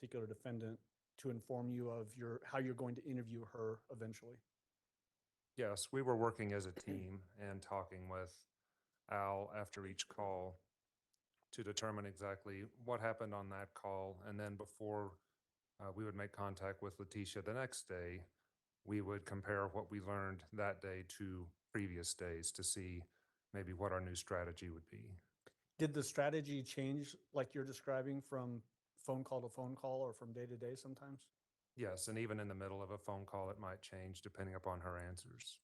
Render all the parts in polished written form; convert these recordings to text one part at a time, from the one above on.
particular defendant to inform you of how you're going to interview her eventually? Yes, we were working as a team and talking with Al after each call to determine exactly what happened on that call. And then before we would make contact with Letecia the next day, we would compare what we learned that day to previous days to see maybe what our new strategy would be. Did the strategy change like you're describing from phone call to phone call or from day to day sometimes? Yes, and even in the middle of a phone call, it might change depending upon her answers.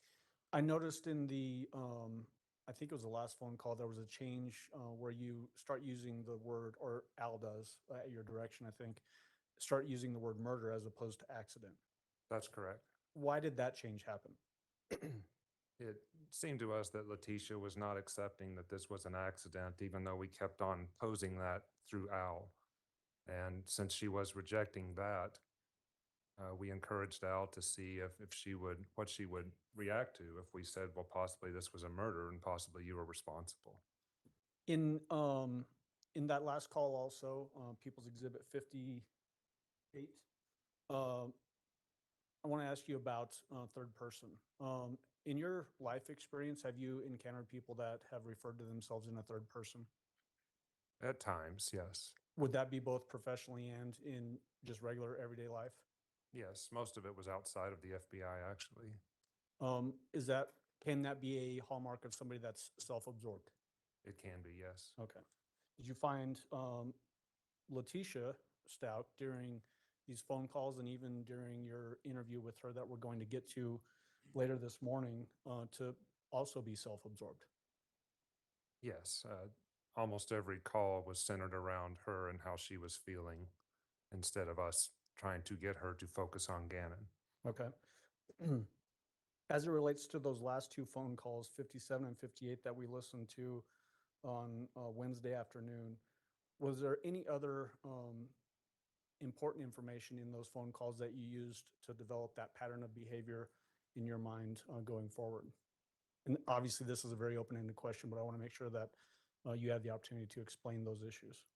I noticed in the, I think it was the last phone call, there was a change where you start using the word, or Al does at your direction, I think, start using the word murder as opposed to accident. That's correct. Why did that change happen? It seemed to us that Letecia was not accepting that this was an accident, even though we kept on posing that through Al. And since she was rejecting that, we encouraged Al to see what she would react to if we said, well, possibly this was a murder and possibly you were responsible. In that last call also, People's Exhibit 58, I want to ask you about third person. In your life experience, have you encountered people that have referred to themselves in a third person? At times, yes. Would that be both professionally and in just regular everyday life? Yes, most of it was outside of the FBI, actually. Can that be a hallmark of somebody that's self-absorbed? It can be, yes. Okay. Did you find Letecia Stauch during these phone calls and even during your interview with her that we're going to get to later this morning to also be self-absorbed? Yes, almost every call was centered around her and how she was feeling instead of us trying to get her to focus on Gannon. Okay. As it relates to those last two phone calls, 57 and 58 that we listened to on Wednesday afternoon, was there any other important information in those phone calls that you used to develop that pattern of behavior in your mind going forward? And obviously this is a very open-ended question, but I want to make sure that you have the opportunity to explain those issues.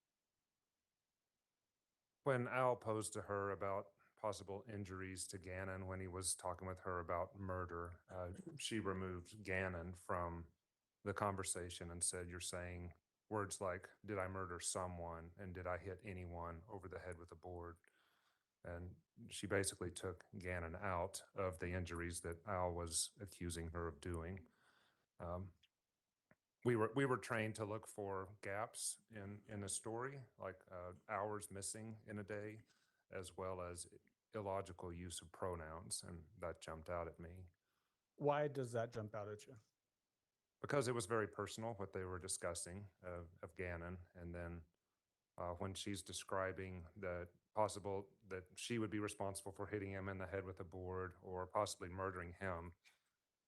When Al posed to her about possible injuries to Gannon when he was talking with her about murder, she removed Gannon from the conversation and said, you're saying words like, did I murder someone and did I hit anyone over the head with a board? And she basically took Gannon out of the injuries that Al was accusing her of doing. We were trained to look for gaps in a story, like hours missing in a day, as well as illogical use of pronouns, and that jumped out at me. Why does that jump out at you? Because it was very personal what they were discussing of Gannon, and then when she's describing that she would be responsible for hitting him in the head with a board or possibly murdering him,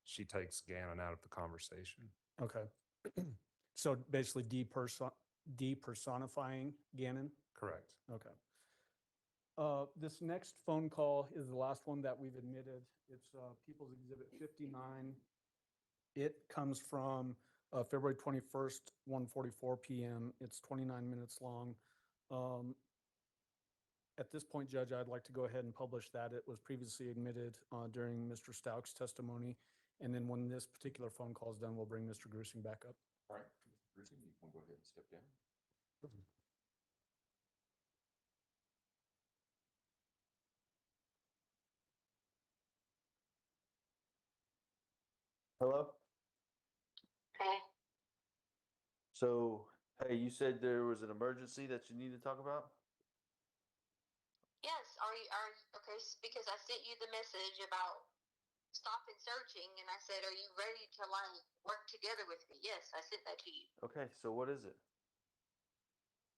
she takes Gannon out of the conversation. Okay. So basically depersonifying Gannon? Correct. Okay. This next phone call is the last one that we've admitted. It's People's Exhibit 59. It comes from February 21st, 1:44 p.m. It's 29 minutes long. At this point, Judge, I'd like to go ahead and publish that. It was previously admitted during Mr. Stauch's testimony. And then when this particular phone call is done, we'll bring Mr. Grusing back up. All right, Mr. Grusing, you can go ahead and step down. Hello? Hey, So, hey, you said there was an emergency that you need to talk about? yes, okay, because I sent you the message about stop and searching, and I said, are you ready to like work together with me? Yes, I sent that to you. Okay, so what is it?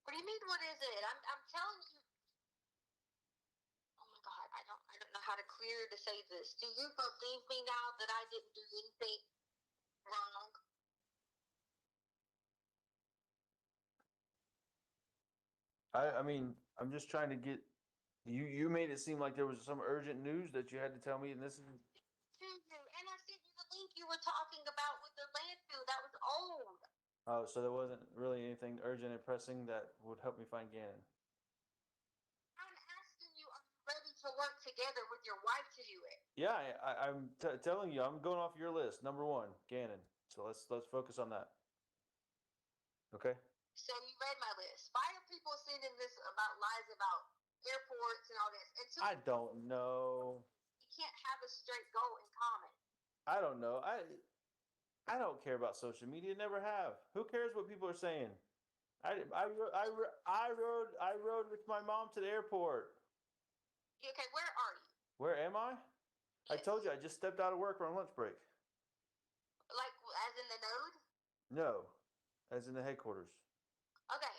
What do you mean, what is it? I'm telling you. Oh my God, I don't know how to clear to say this. Do you believe me now that I didn't do anything wrong? I mean, I'm just trying to get you made it seem like there was some urgent news that you had to tell me, and this is And I sent you the link you were talking about with the landfill. That was old. oh, so there wasn't really anything urgent and pressing that would help me find Gannon. I'm to work together with your wife to do it. Yeah, I'm telling you, I'm going off your list. Number one, Gannon. So let's focus on that. Okay. So you read my list. Why are people sending this about lies about airports and all this? Until I don't know. you can't have a straight goal in common. I don't know. I don't care about social media. Never have. Who cares what people are saying? I rode with my mom to the airport. Okay, where are you? Where am I? I Yes. told you I just stepped out of work on lunch break. Like, as in the node? No, as in the headquarters. Okay.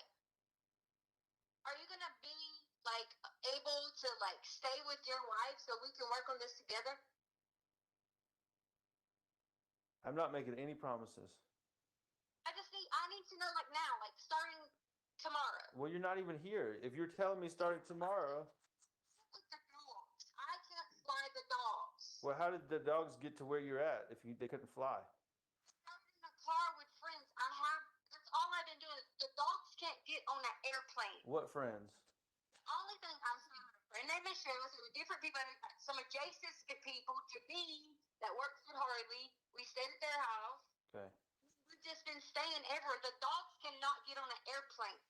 Are you gonna be like able to like stay with your wife so we can work on this together? I'm not making any promises. I need to know like now, like starting tomorrow. Well, you're not even here. If you're telling me starting tomorrow, With the dogs. I can't fly the dogs. well, how did the dogs get to where you're at if they couldn't fly? I'm in a car with friends. That's all I've been doing. The dogs can't get on an airplane. What friends? Only thing I'm saying, her name is Cheryl, so the different people, some adjacent people to me that works with Harley. We stayed at their house. Okay. We've just been staying everywhere. The dogs cannot get on an airplane.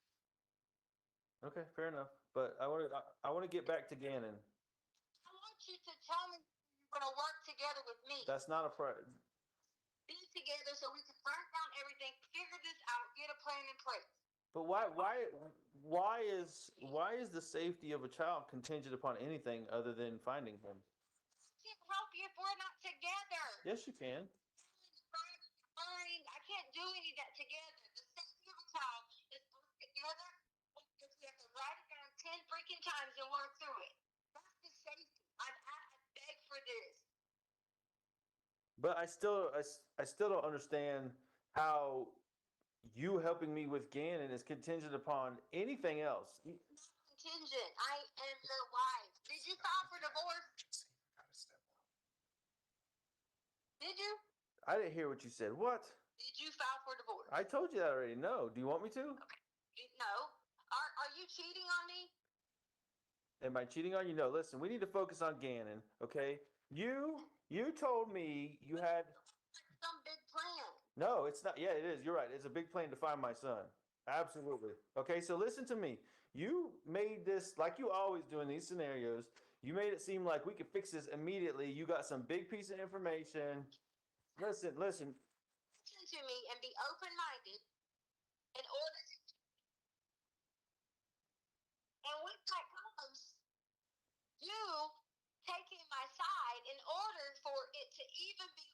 Okay, fair enough. But I want to get back to Gannon. I want you to tell me you're going to work together with me. That's not a Be together so we can burn down everything, figure this out, get a plan in place. But why is the safety of a child contingent upon anything other than finding him? I can't help you if we're not together. Yes, you can. Fine. I can't do any of that together. The safety of a child is both together because we have to write it down 10 freaking times and work through it. That's the safety. I beg for this. But I still don't understand how you helping me with Gannon is contingent upon anything else. Contingent. I am your wife. Did you file for divorce? Did you? I didn't hear what you said. What? Did you file for divorce? I told you that already. No. Do you want me to? No. Are you cheating on me? Am I cheating on you? No. Listen, we need to focus on Gannon, okay? You told me you had Some big plan. No, it's not. Yeah, it is. You're right. It's a big plan to find my son. Absolutely. Okay, so listen to me. You made this, like you always do in these scenarios, you made it seem like we could fix this immediately. You got some big piece of information. Listen. Listen to me and be open-minded in order to. And with that comes you taking my side in order for it to even be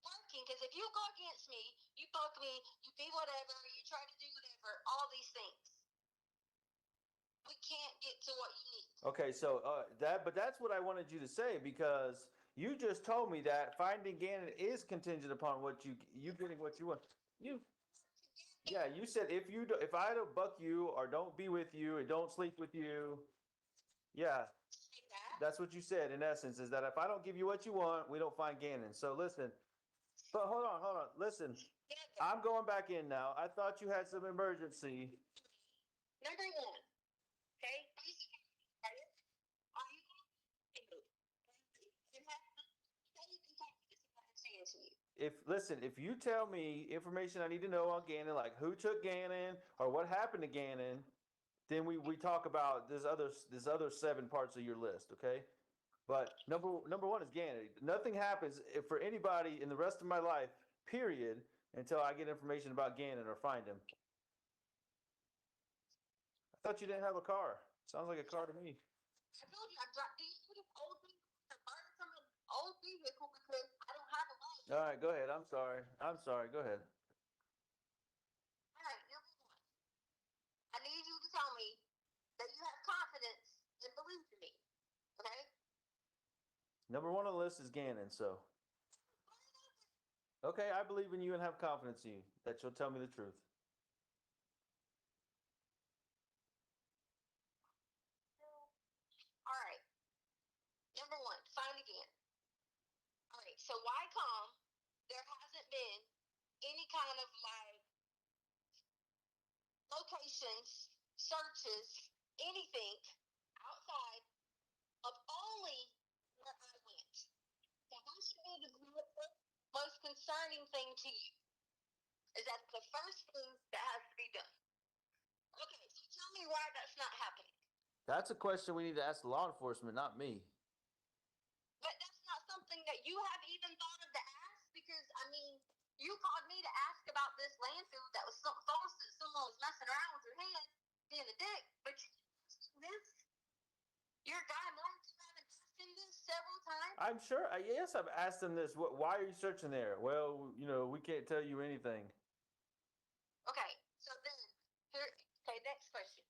working. Because if you go against me, you fuck me, you be whatever, you try to do whatever, all these things. We can't get to what you need. Okay, so but that's what I wanted you to say because you just told me that finding Gannon is contingent upon what you getting what you want. You said if I don't buck you or don't be with you and don't sleep with you, yeah, Like that. that's what you said in essence is that if I don't give you what you want, we don't find Gannon. So listen, but hold on, listen. Together. I'm going back in now. I thought you had some emergency. Number one, okay? Are you going to do? You have to say you can talk to this what I'm saying to you. If you tell me information I need to know on Gannon, like who took Gannon or what happened to Gannon, then we talk about this other 7 parts of your list, okay? But number one is Gannon. Nothing happens for anybody in the rest of my life, period, until I get information about Gannon or find him. I thought you didn't have a car. Sounds like a car to me. I told you, do you put an old vehicle to burn from an old vehicle because I don't have a license. All right, go ahead. I'm sorry. Go ahead. All right, number one, I need you to tell me that you have confidence and believe in me, okay? Number one on the list is Gannon, so. Okay, I believe in you and have confidence in you that you'll tell me the truth. All right. Number one, find again. All right. So why come there hasn't been any kind of like locations, searches, anything outside of the first thing that has to be done. Okay, so tell me why that's not happening. That's a question we need to ask law enforcement, not me. But that's not something that you have even thought of to ask because, I mean, you called me to ask about this landfill that was something false that someone was messing around with your head, being a dick, but this, your guy Mark, you haven't asked him this several times. I'm sure. Yes, I've asked them this. Why are you searching there? Well, we can't tell you anything. Okay, so then, here, okay, next question.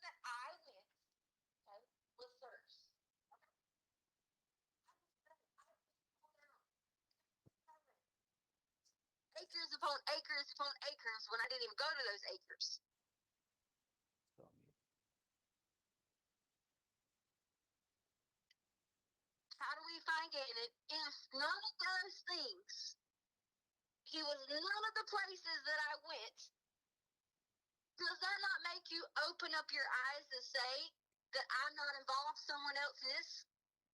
That I went, okay, was searched. Acres upon acres upon acres when I didn't even go to those acres. How do we find Gannon if none of those things, he was none of the places that I went, does that not make you open up your eyes and say that I'm not involved, someone else is?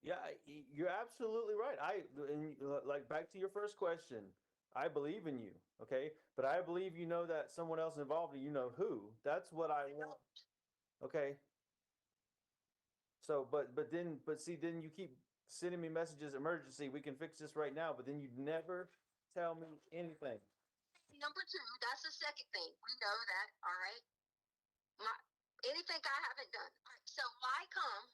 Yeah, you're absolutely right. Like back to your first question. I believe in you, okay? But I believe you know that someone else involved and you know who. That's what I want. Okay. So, but see, then you keep sending me messages, emergency, we can fix this right now, but then you never tell me anything. Number two, that's the second thing. We know that, all right? Anything I haven't done. All right, so why come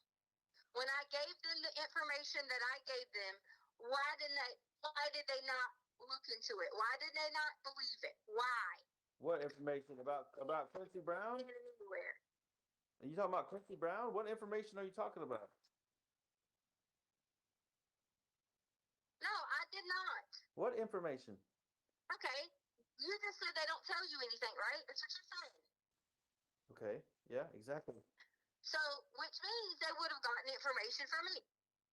when I gave them the information that I gave them, why did they not look into it? Why did they not believe it? Why? What information about Quincy Brown? Anywhere. Are you talking about Quincy Brown? What information are you talking about? No, I did not. What information? Okay. You just said they don't tell you anything, right? That's what you're saying. Okay. Yeah, exactly. So, which means they would have gotten information from me.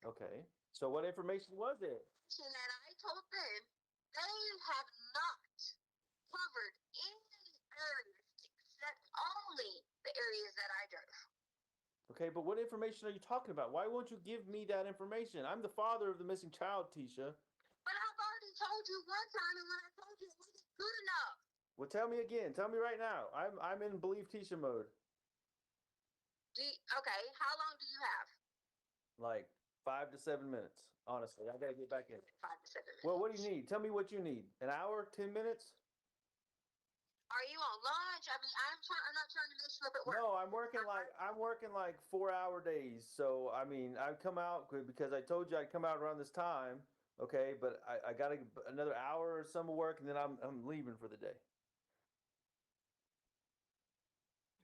Okay. So what information was it? That I told them they have not covered any areas except only the areas that I drove. Okay, but what information are you talking about? Why won't you give me that information? I'm the father of the missing child, Tisha. But I've already told you one time, and when I told you it wasn't good enough. Well, tell me again. Tell me right now. I'm in believe Tisha mode. Okay, how long do you have? Like 5 to 7 minutes. Honestly, I gotta get back in. 5 to 7 minutes. Well, what do you need? Tell me what you need. An hour? 10 minutes? Are you on lunch? I mean, I'm not trying to mess you up at work. No, I'm working like 4-hour days. So I mean, I come out because I told you I'd come out around this time. Okay, but I got another hour or some work, and then I'm leaving for the day.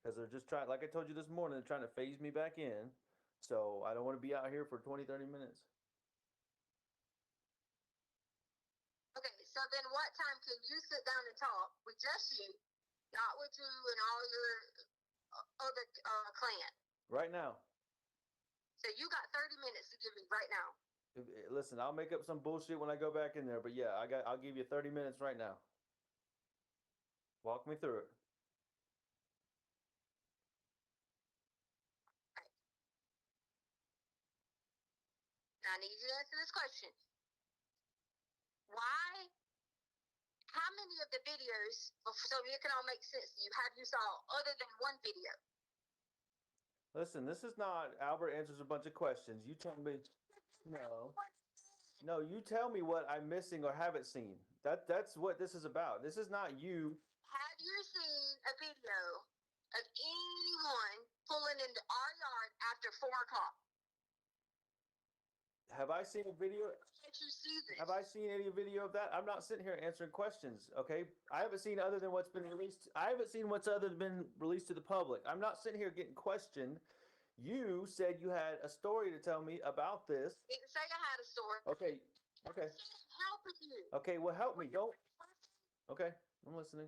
Because they're just trying, like I told you this morning, they're trying to phase me back in. So I don't want to be out here for 20, 30 minutes. Okay, so then what time can you sit down and talk with just you, not with you and all your other clan? Right now. So you got 30 minutes to give me right now. Listen, I'll make up some bullshit when I go back in there, but yeah, I'll give you 30 minutes right now. Walk me through it. Now I need you to answer this question. Why? How many of the videos, so it can all make sense to you, have you saw other than one video? Listen, this is not Albert answers a bunch of questions. You tell me. No, you tell me what I'm missing or haven't seen. That's what this is about. This is not you. Have you seen a video of anyone pulling into our yard after 4 o'clock? Have I seen a video? Did you see this? Have I seen any video of that? I'm not sitting here answering questions, okay? I haven't seen other than what's been released. I haven't seen what's other than been released to the public. I'm not sitting here getting questioned. You said you had a story to tell me about this. Didn't say I had a story. Okay. Helping you. Okay, well, help me. Don't. Okay, I'm listening.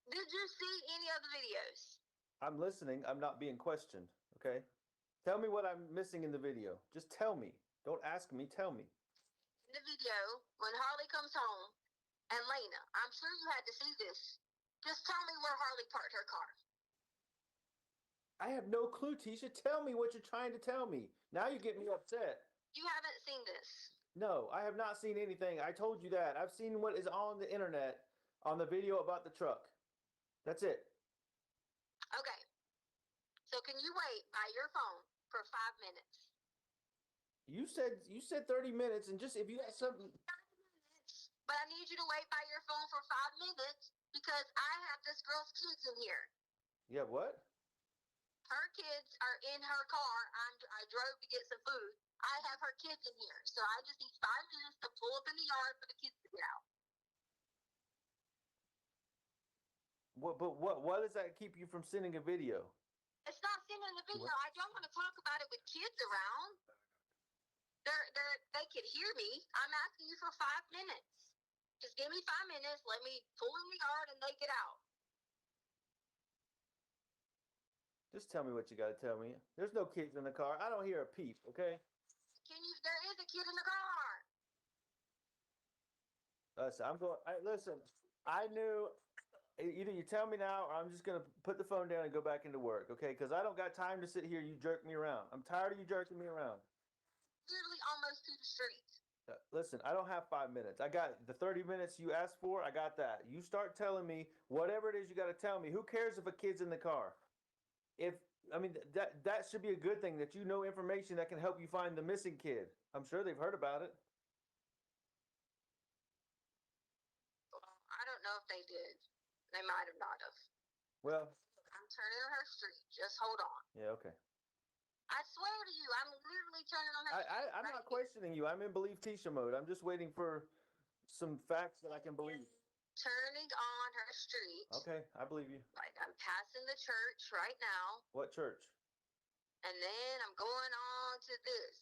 Did you see any other videos? I'm listening. I'm not being questioned, okay? Tell me what I'm missing in the video. Just tell me. Don't ask me. Tell me. In the video, when Harley comes home, and Lena, I'm sure you had to see this. Just tell me where Harley parked her car. I have no clue, Tisha. Tell me what you're trying to tell me. Now you get me upset. You haven't seen this. No, I have not seen anything. I told you that. I've seen what is on the internet on the video about the truck. That's it. Okay. So can you wait by your phone for 5 minutes? You said 30 minutes, and just if you got something. 5 minutes. But I need you to wait by your phone for 5 minutes because I have this girl's kids in here. Yeah, what? Her kids are in her car. I drove to get some food. I have her kids in here. So I just need 5 minutes to pull up in the yard for the kids to get out. Why does that keep you from sending a video? It's not sending the video. I don't want to talk about it with kids around. They can hear me. I'm asking you for 5 minutes. Just give me 5 minutes. Let me pull in the yard and they get out. Just tell me what you got to tell me. There's no kids in the car. I don't hear a peep, okay? There is a kid in the car. Listen, I knew either you tell me now or I'm just going to put the phone down and go back into work, okay? Because I don't got time to sit here. You jerk me around. I'm tired of you jerking me around. Literally almost to the street. Listen, I don't have 5 minutes. I got the 30 minutes you asked for. I got that. You start telling me whatever it is you got to tell me. Who cares if a kid's in the car? That should be a good thing that you know information that can help you find the missing kid. I'm sure they've heard about it. I don't know if they did. They might have not have. Well, I'm turning on her street. Just hold on. yeah, okay. I swear to you, I'm literally turning on her street. I'm not questioning you. I'm in believe Tisha mode. I'm just waiting for some facts that I can believe. Turning on her street. Okay, I believe you. Like I'm passing the church right now. What church? And then I'm going on to this.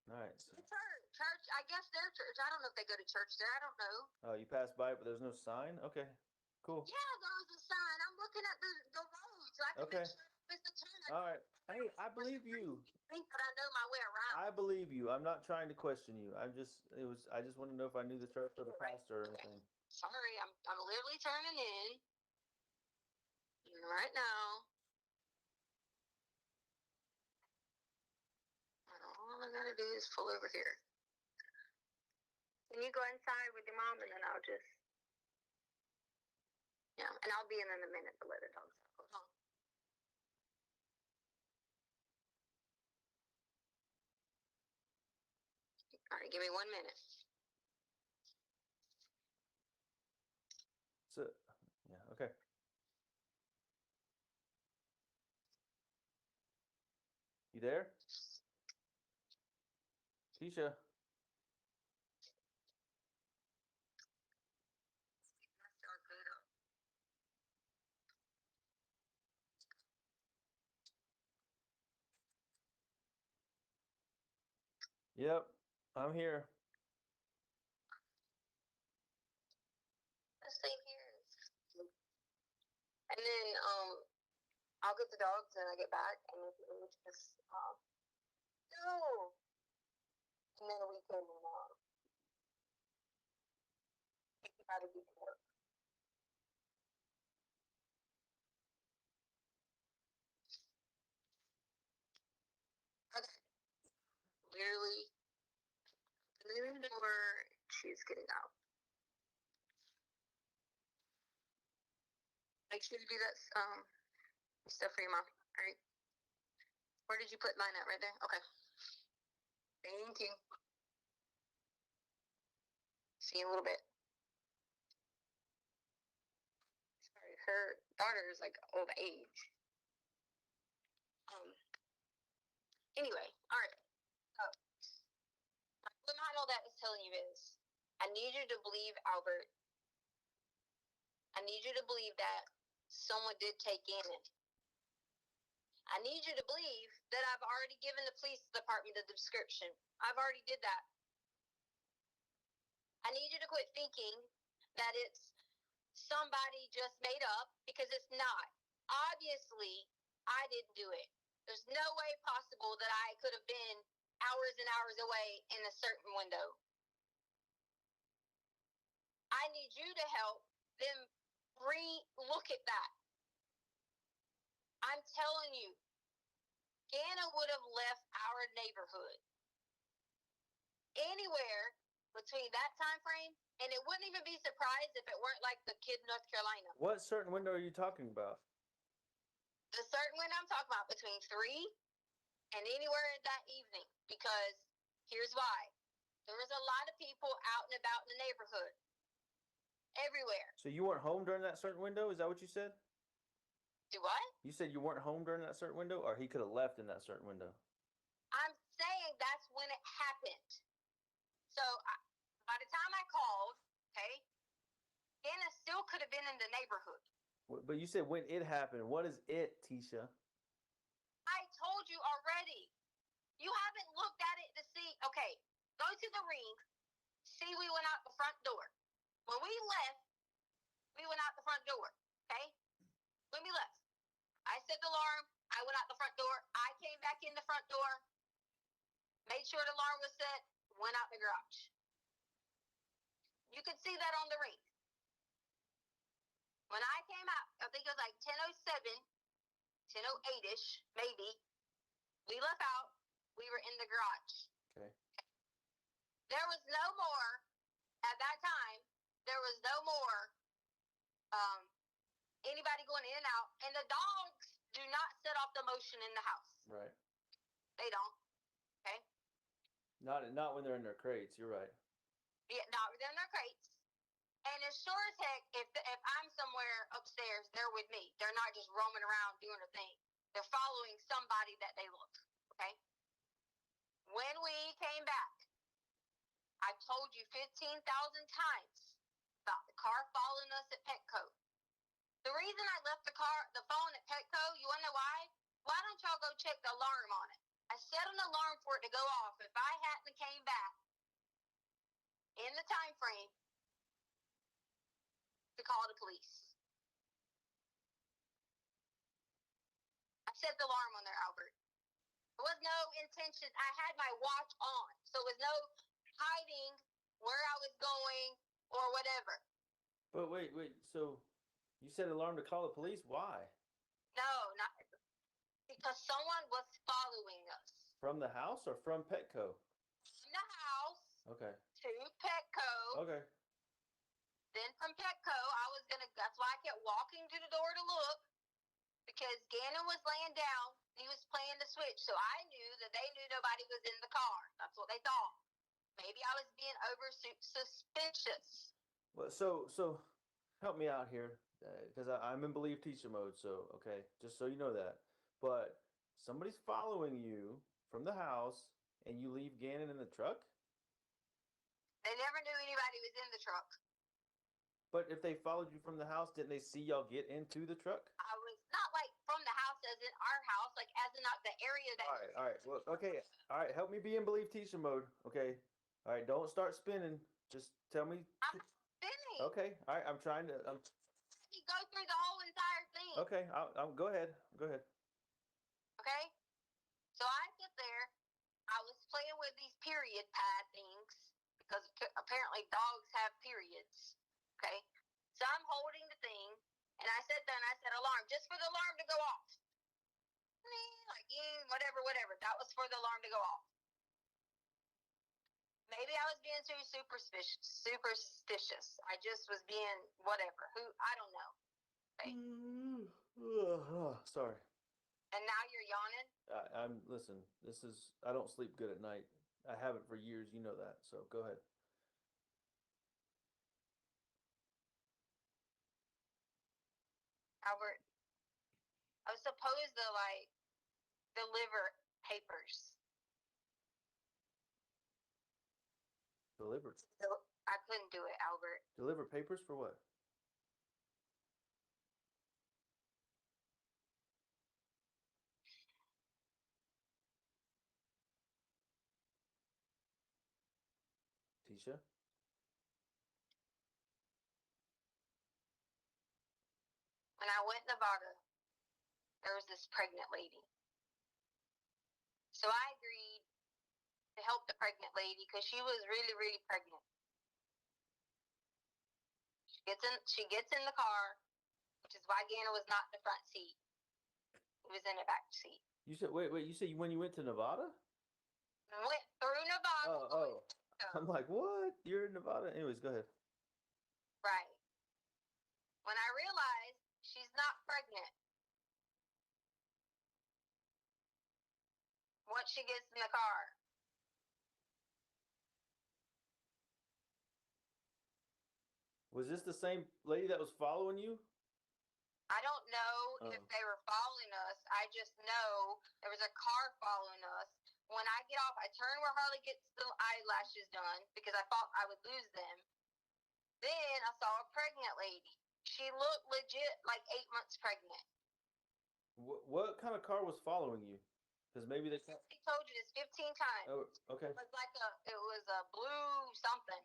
Nice. The church. I guess their church. I don't know if they go to church there. I don't know. Oh, you passed by it, but there's no sign? Okay, cool. Yeah, there was a sign. I'm looking at the road so I can Okay. make sure it's the turn. All right. Hey, I believe you. I think that I know my way around. I believe you. I'm not trying to question you. I just want to know if I knew the church or the pastor or anything. Sorry, I'm literally turning in right now. And all I gotta do is pull over here. Can you go inside with your mom and then I'll just and I'll be in a minute to let the dogs out. Hold on. All right, give me 1 minute. So, yeah, okay. You there? Tisha? Yep, I'm here. Let's stay here. And then I'll get the dogs and I get back and then we just no. And then we can try to do the work. Okay. Literally opening the door, she's getting out. Make sure you do that stuff for your mom. All right. Where did you put mine at? Right there? Okay. Thank you. See you in a little bit. Sorry, her daughter is like of age. Anyway, all right. So, what all that is telling you is, I need you to believe Albert. I need you to believe that someone did take Gannon. I need you to believe that I've already given the police department the description. I've already did that. I need you to quit thinking that it's somebody just made up, because it's not. Obviously, I didn't do it. There's no way possible that I could have been hours and hours away in a certain window. I need you to help them re-look at that. I'm telling you, Gannon would have left our neighborhood. anywhere between that time frame, and it wouldn't even be surprised if it weren't like the kid in North Carolina. What certain window are you talking about? The certain window I'm talking about between 3 and anywhere that evening, because here's why. There was a lot of people out and about in the neighborhood. Everywhere. So you weren't home during that certain window? Is that what you said? Do what? You said you weren't home during that certain window, or he could have left in that certain window? I'm saying that's when it happened. So by the time I called, okay, Anna still could have been in the neighborhood. But you said when it happened. What is it, Tisha? I told you already. You haven't looked at it to see. Okay, go to the ring. See, we went out the front door. When we left, we went out the front door. Okay? When we left, I set the alarm. I went out the front door. I came back in the front door, made sure the alarm was set, went out the garage. You can see that on the ring. When I came out, I think it was like 10:07, 10:08-ish, maybe. We left out. We were in the garage. Okay. There was no more, at that time, there was no more anybody going in and out. And the dogs do not set off the motion in the house. Right. They don't. Okay? Not when they're in their crates. You're right. Yeah, not within their crates. And as sure as heck, if I'm somewhere upstairs, they're with me. They're not just roaming around doing a thing. They're following somebody that they look. Okay? When we came back, I told you 15,000 times about the car following us at Petco. The reason I left the phone at Petco, you want to know why? Why don't y'all go check the alarm on it? I set an alarm for it to go off if I hadn't came back in the time frame to call the police. I set the alarm on there, Albert. There was no intention. I had my watch on, so it was no hiding where I was going or whatever. But wait. So you set an alarm to call the police? Why? No, not because someone was following us. From the house or from Petco? From the house Okay. to Petco. Okay. Then from Petco, that's why I kept walking to the door to look, because Gannon was laying down. He was playing the switch, so I knew that they knew nobody was in the car. That's what they thought. Maybe I was being over suspicious. Well, so help me out here, because I'm in believe teacher mode. So okay, just so you know that. But somebody's following you from the house, and you leave Gannon in the truck. They never knew anybody was in the truck. But if they followed you from the house, didn't they see y'all get into the truck? I was not like from the house as in our house, like as in not the area that. All right. Well, okay. All right. Help me be in believe teacher mode. Okay. All right. Don't start spinning. Just tell me. I'm not spinning. Okay. All right. I'm trying to. You go through the whole entire thing. Okay. I'll go ahead. Go ahead. Okay? So I sit there. I was playing with these period pad things because apparently dogs have periods. Okay? So I'm holding the thing, and I sat there and I said alarm, just for the alarm to go off. Like, whatever. That was for the alarm to go off. Maybe I was being too superstitious. I just was being whatever. I don't know. Okay? Sorry. And now you're yawning? Listen, I don't sleep good at night. I haven't for years. You know that. So go ahead. Albert, I was supposed to deliver papers. Deliver. I couldn't do it, Albert. Deliver papers for what? Tisha? When I went to Nevada, there was this pregnant lady. So I agreed to help the pregnant lady because she was really, really pregnant. She gets in the car, which is why Ganna was not in the front seat. He was in the back seat. You said wait. You said when you went to Nevada? Went through Nevada. I'm Mexico. like, what? You're in Nevada? Anyways, go ahead. Right. When I realized she's not pregnant, once she gets in the car, Was this the same lady that was following you? I don't know if Oh. they were following us. I just know there was a car following us. When I get off, I turn where Harley gets the eyelashes done because I thought I would lose them. Then I saw a pregnant lady. She looked legit like 8 months pregnant. What kind of car was following you? Because maybe they. He told you this 15 times. Oh, okay. It was a blue something,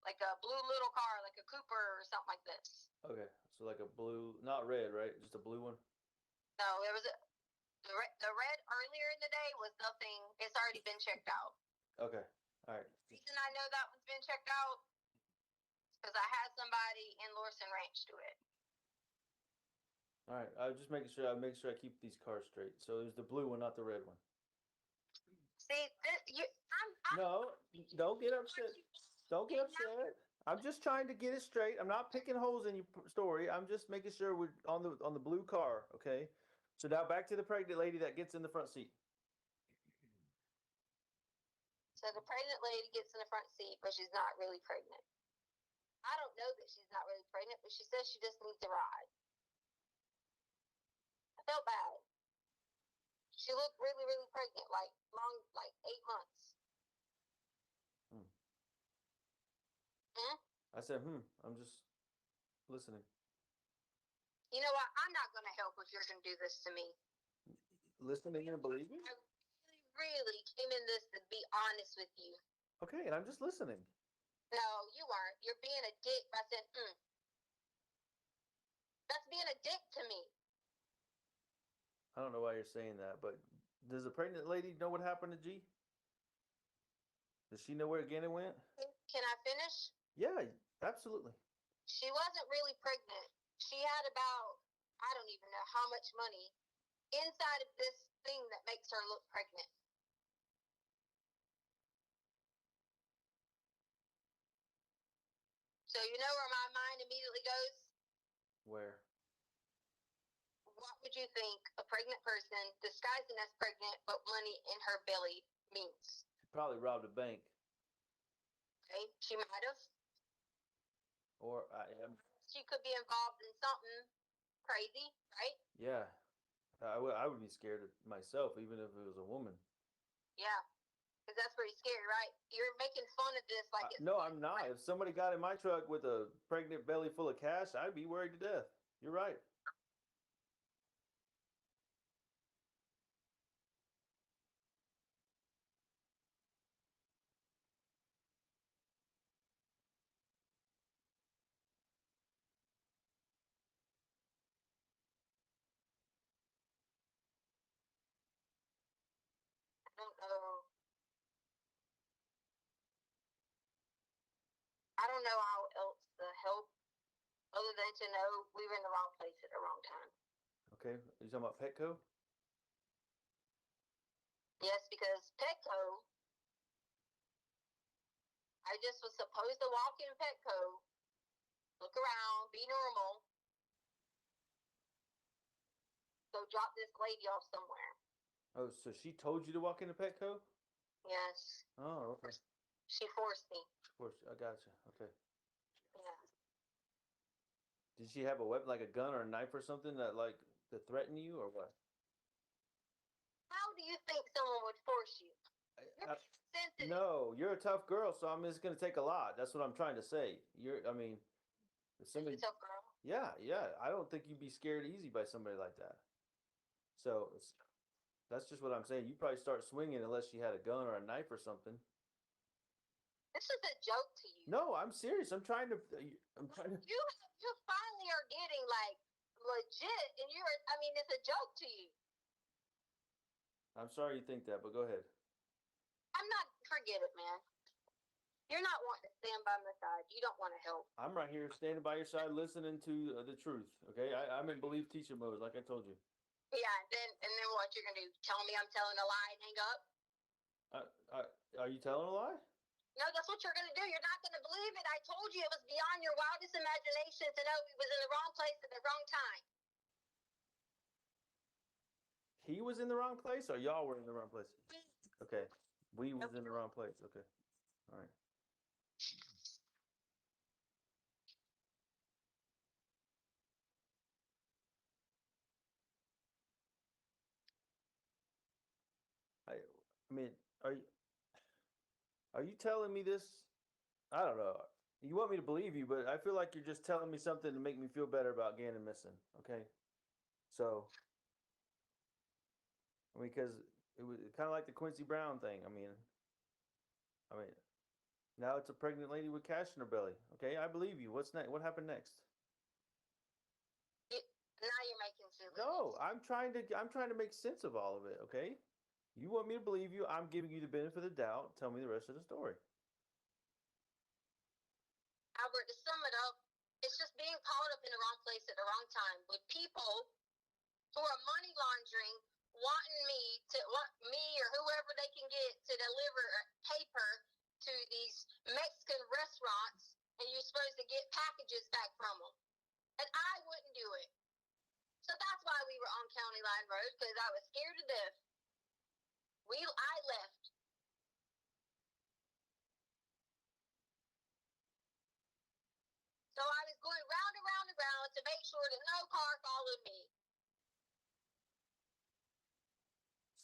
like a blue little car, like a Cooper or something like this. Okay. So like a blue, not red, right? Just a blue one. No, it was the red earlier in the day was nothing. It's already been checked out. Okay. All right. Reason I know that one's been checked out because I had somebody in Lorson Ranch do it. All right. I was just making sure. I make sure I keep these cars straight. So it was the blue one, not the red one. See, I'm No, don't get upset. Don't get upset. I'm just trying to get it straight. I'm not picking holes in your story. I'm just making sure we're on the blue car. Okay. So now back to the pregnant lady that gets in the front seat. So the pregnant lady gets in the front seat, but she's not really pregnant. I don't know that she's not really pregnant, but she says she just needs a ride. I felt bad. She looked really, really pregnant, like 8 months. I said, I'm just listening. You know what? I'm not going to help if you're going to do this to me. Listening and believing? I really came in this to be honest with you. Okay, and I'm just listening. No, you aren't. You're being a dick by saying, That's being a dick to me. I don't know why you're saying that, but does the pregnant lady know what happened to G? Does she know where Gannon went? Can I finish? Yeah, absolutely. She wasn't really pregnant. She had about, I don't even know how much money inside of this thing that makes her look pregnant. So you know where my mind immediately goes? Where? What would you think a pregnant person disguising as pregnant but money in her belly means? She probably robbed a bank. Okay, she might have. Or She could be involved in something crazy, right? yeah. I would be scared of myself, even if it was a woman. Yeah, because that's pretty scary, right? You're making fun of this like it's No, I'm not. If somebody got in my truck with a pregnant belly full of cash, I'd be worried to death. You're right. I don't know. I don't know how else to help other than to know we were in the wrong place at the wrong time. Okay. Are you talking about Petco? Yes, because Petco, I just was supposed to walk in Petco, look around, be normal, go drop this lady off somewhere. Oh, so she told you to walk into Petco? Yes, Oh, okay. she forced me. Of course, I gotcha. Okay. Yeah. Did she have a weapon, like a gun or a knife or something to threaten you, or what? How do you think someone would force you? You're sensitive. No, you're a tough girl, so I'm just gonna take a lot. That's what I'm trying to say. If somebody, It's a girl. yeah. I don't think you'd be scared easy by somebody like that. So that's just what I'm saying. You probably start swinging unless she had a gun or a knife or something. This is a joke to you. No, I'm serious. I'm trying to. You finally are getting like legit, and it's a joke to you. I'm sorry you think that, but go ahead. I'm not. Forget it, man. You're not wanting to stand by my side. You don't want to help. I'm right here standing by your side, listening to the truth. Okay, I'm in believe teacher mode, like I told you. Yeah, and then what you're gonna do? Tell me I'm telling a lie and hang up? Are you telling a lie? No, that's what you're going to do. You're not going to believe it. I told you it was beyond your wildest imagination to know he was in the wrong place at the wrong time. He was in the wrong place, or y'all were in the wrong place? Okay, we was in the wrong place. Okay, all right. I mean, are you telling me this? I don't know. You want me to believe you, but I feel like you're just telling me something to make me feel better about Gannon missing. Okay, so I mean, because it was kind of like the Quincy Brown thing. I mean, now it's a pregnant lady with cash in her belly. Okay, I believe you. What's next? What happened next? Now you're making silly. No, I'm trying to make sense of all of it. Okay, you want me to believe you? I'm giving you the benefit of the doubt. Tell me the rest of the story. Albert, to sum it up, it's just being caught up in the wrong place at the wrong time with people who are money laundering, wanting me or whoever they can get to deliver paper to these Mexican restaurants, and you're supposed to get packages back from them. And I wouldn't do it. So that's why we were on County Line Road, because I was scared to death. I left. So I was going round and round and round to make sure that no car followed me.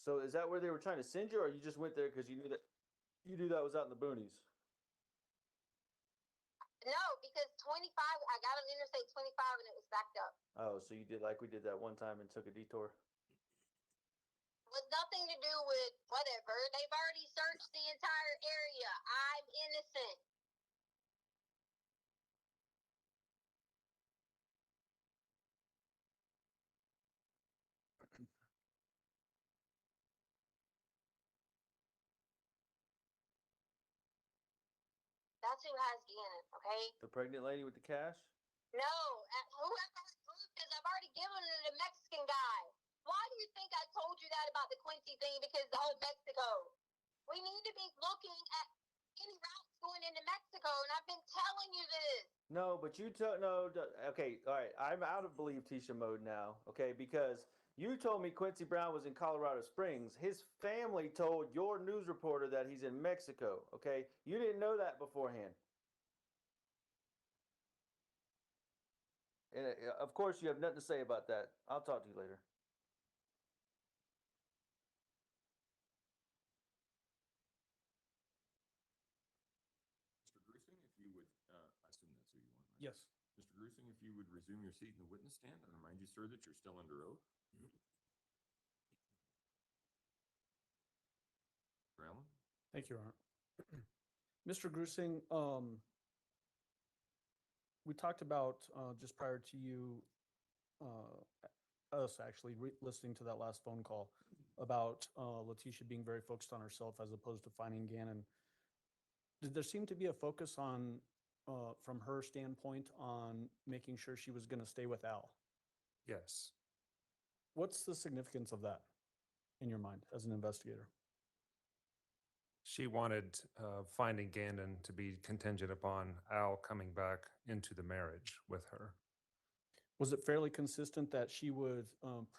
So is that where they were trying to send you, or you just went there because you knew that was out in the boonies? No, because 25, I got on Interstate 25 and it was backed up. Oh, so you did like we did that one time and took a detour. With nothing to do with whatever. They've already searched the entire area. I'm innocent. That's who has Gannon, okay? The pregnant lady with the cash? No, whoever has proof, because I've already given it to the Mexican guy. Why do you think I told you that about the Quincy thing? Because the whole Mexico. We need to be looking at any routes going into Mexico, and I've been telling you this. No, but okay, all right. I'm out of believe Tisha mode now, okay? Because you told me Quincy Brown was in Colorado Springs. His family told your news reporter that he's in Mexico, okay? You didn't know that beforehand. And of course, you have nothing to say about that. I'll talk to you later. Mr. Grusing, if you would, I assume that's who you want, right? Yes. Mr. Grusing, if you would resume your seat in the witness stand, and remind you, sir, that you're still under oath. Mr. Allen? Thank you, Art. Mr. Grusing, we talked about just prior to you, us actually listening to that last phone call about Letecia being very focused on herself as opposed to finding Gannon. Did there seem to be a focus on, from her standpoint, on making sure she was going to stay with Al? Yes. What's the significance of that in your mind as an investigator? She wanted finding Gannon to be contingent upon Al coming back into the marriage with her. Was it fairly consistent that she would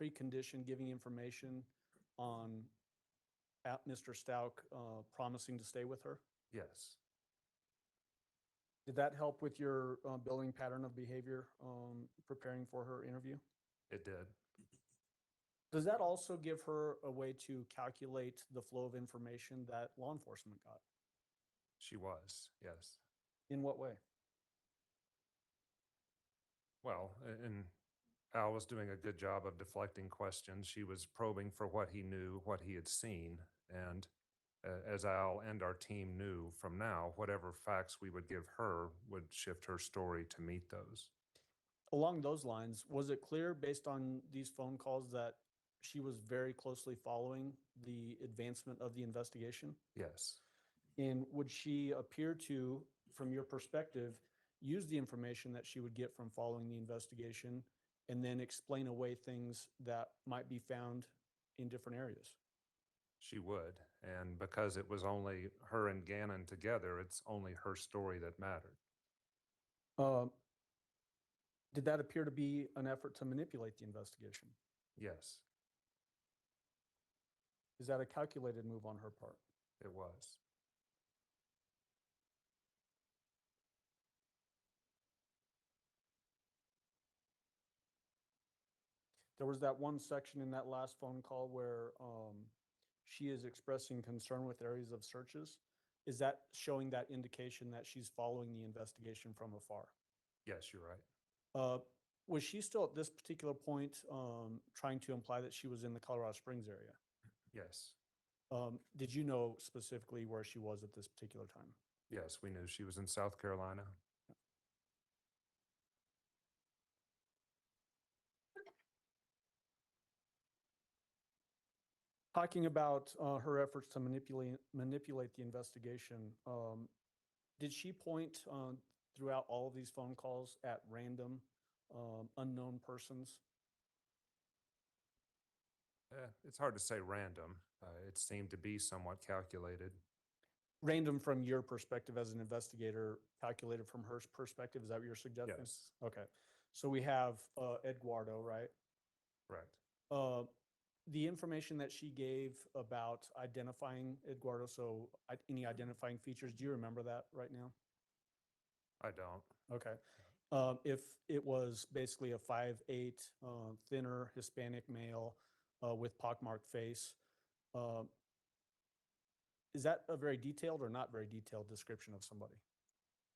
precondition giving information on Mr. Stauch promising to stay with her? Yes. Did that help with your building pattern of behavior preparing for her interview? It did. Does that also give her a way to calculate the flow of information that law enforcement got? She was, yes. In what way? Well, and Al was doing a good job of deflecting questions. She was probing for what he knew, what he had seen. And as Al and our team knew from now, whatever facts we would give her would shift her story to meet those. Along those lines, was it clear based on these phone calls that she was very closely following the advancement of the investigation? Yes. And would she appear to, from your perspective, use the information that she would get from following the investigation and then explain away things that might be found in different areas? She would. And because it was only her and Gannon together, it's only her story that mattered. Uh, Did that appear to be an effort to manipulate the investigation? Yes, Is that a calculated move on her part? it was. There was that one section in that last phone call where she is expressing concern with areas of searches. Is that showing that indication that she's following the investigation from afar? Yes, you're right. Was she still at this particular point trying to imply that she was in the Colorado Springs area? Yes. Did you know specifically where she was at this particular time? Yes, we knew she was in South Carolina. Talking about her efforts to manipulate the investigation, did she point throughout all of these phone calls at random unknown persons? It's hard to say random. It seemed to be somewhat calculated. Random from your perspective as an investigator, calculated from her perspective. Is that what you're suggesting? Yes, Okay. So we have Eduardo, right? correct. The information that she gave about identifying Eduardo, so any identifying features, do you remember that right now? I don't. Okay. If it was basically a 5'8", thinner Hispanic male with pockmarked face, is that a very detailed or not very detailed description of somebody?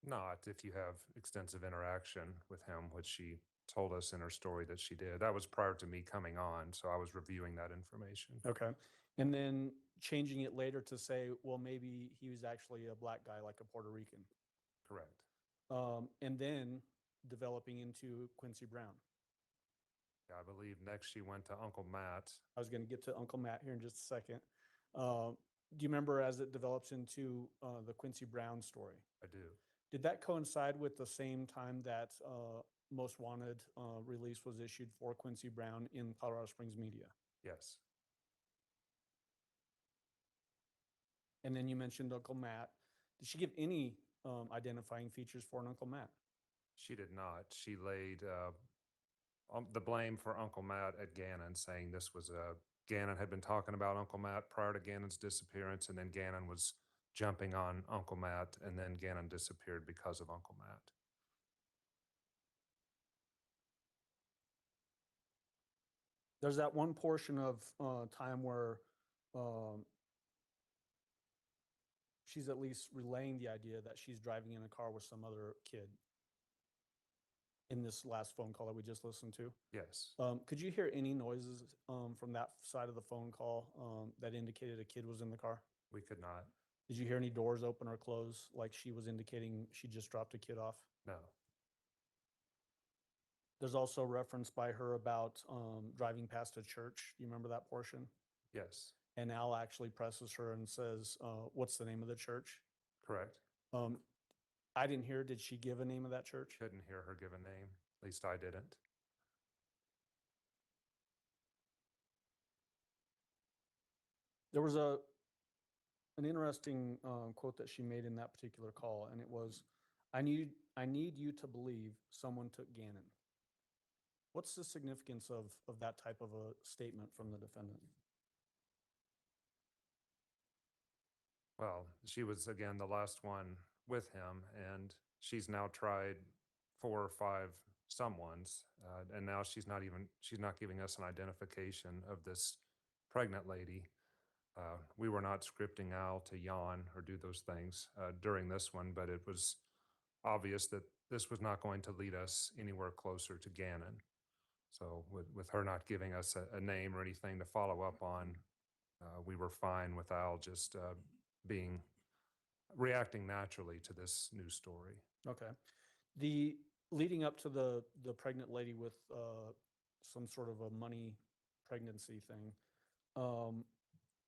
Not if you have extensive interaction with him, which she told us in her story that she did. That was prior to me coming on, so I was reviewing that information. Okay. And then changing it later to say, well, maybe he was actually a black guy, like a Puerto Rican. Correct. And then developing into Quincy Brown. Yeah, I believe next she went to Uncle Matt. I was going to get to Uncle Matt here in just a second. Do you remember as it develops into the Quincy Brown story? I do. Did that coincide with the same time that Most Wanted release was issued for Quincy Brown in Colorado Springs media? Yes. And then you mentioned Uncle Matt. Did she give any identifying features for an Uncle Matt? She did not. She laid the blame for Uncle Matt at Gannon, saying this was Gannon had been talking about Uncle Matt prior to Gannon's disappearance, and then Gannon was jumping on Uncle Matt, and then Gannon disappeared because of Uncle Matt. There's that one portion of time where she's at least relaying the idea that she's driving in a car with some other kid in this last phone call that we just listened to. Yes. Could you hear any noises from that side of the phone call that indicated a kid was in the car? We could not. Did you hear any doors open or close like she was indicating she just dropped a kid off? No. There's also reference by her about driving past a church. You remember that portion? Yes. And Al actually presses her and says, what's the name of the church? Correct. I didn't hear, did she give a name of that church? Couldn't hear her give a name. At least I didn't. There was an interesting quote that she made in that particular call, and it was, I need you to believe someone took Gannon. What's the significance of that type of a statement from the defendant? Well, she was, again, the last one with him, and she's now tried 4 or 5 someones, and now she's not giving us an identification of this pregnant lady. We were not scripting Al to yawn or do those things during this one, but it was obvious that this was not going to lead us anywhere closer to Gannon. So with her not giving us a name or anything to follow up on, we were fine with Al just reacting naturally to this new story. Okay. The leading up to the pregnant lady with some sort of a money pregnancy thing,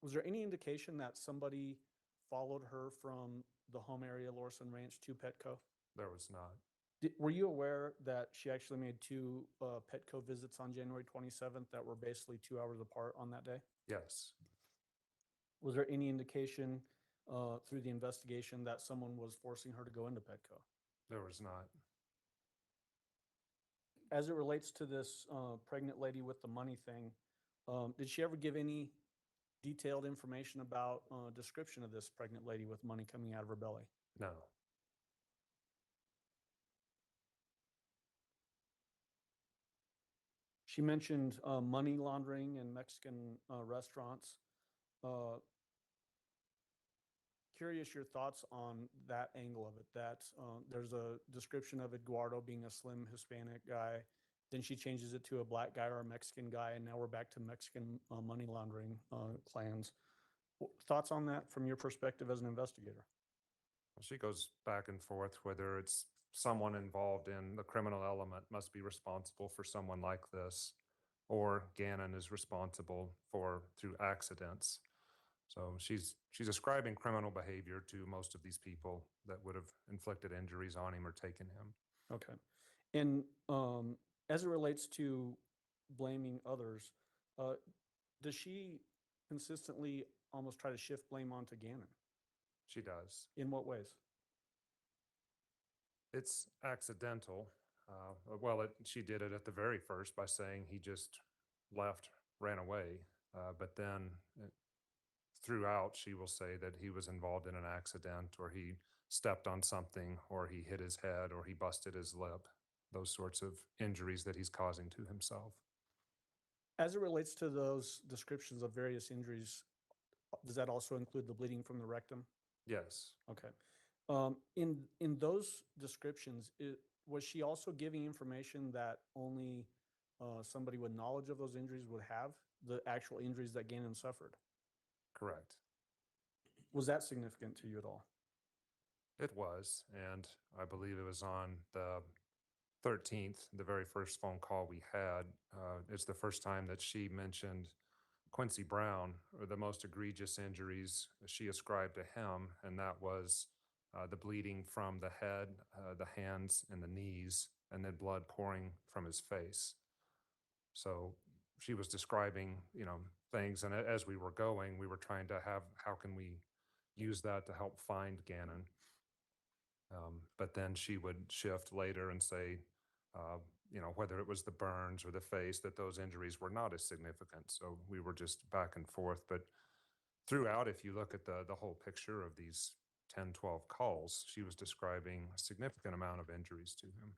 was there any indication that somebody followed her from the home area, Lorson Ranch, to Petco? There was not. Were you aware that she actually made 2 Petco visits on January 27th that were basically 2 hours apart on that day? Yes. Was there any indication through the investigation that someone was forcing her to go into Petco? There was not. As it relates to this pregnant lady with the money thing, did she ever give any detailed information about description of this pregnant lady with money coming out of her belly? No. She mentioned money laundering in Mexican restaurants. Curious your thoughts on that angle of it, that there's a description of Eduardo being a slim Hispanic guy. Then she changes it to a black guy or a Mexican guy, and now we're back to Mexican money laundering clans. Thoughts on that from your perspective as an investigator? She goes back and forth whether it's someone involved in the criminal element must be responsible for someone like this, or Gannon is responsible for through accidents. So she's ascribing criminal behavior to most of these people that would have inflicted injuries on him or taken him. Okay. And as it relates to blaming others, does she consistently almost try to shift blame onto Gannon? She does. In what ways? It's accidental. She did it at the very first by saying he just left, ran away. But then throughout, she will say that he was involved in an accident, or he stepped on something, or he hit his head, or he busted his lip, those sorts of injuries that he's causing to himself. As it relates to those descriptions of various injuries, does that also include the bleeding from the rectum? Yes. Okay. In those descriptions, was she also giving information that only somebody with knowledge of those injuries would have, the actual injuries that Gannon suffered? Correct. Was that significant to you at all? It was, and I believe it was on the 13th, the very first phone call we had. It's the first time that she mentioned Quincy Brown, or the most egregious injuries she ascribed to him, and that was the bleeding from the head, the hands, and the knees, and then blood pouring from his face. So she was describing, things, and as we were going, we were trying to how can we use that to help find Gannon? But then she would shift later and say, whether it was the burns or the face, that those injuries were not as significant. So we were just back and forth. But throughout, if you look at the whole picture of these 10, 12 calls, she was describing a significant amount of injuries to him.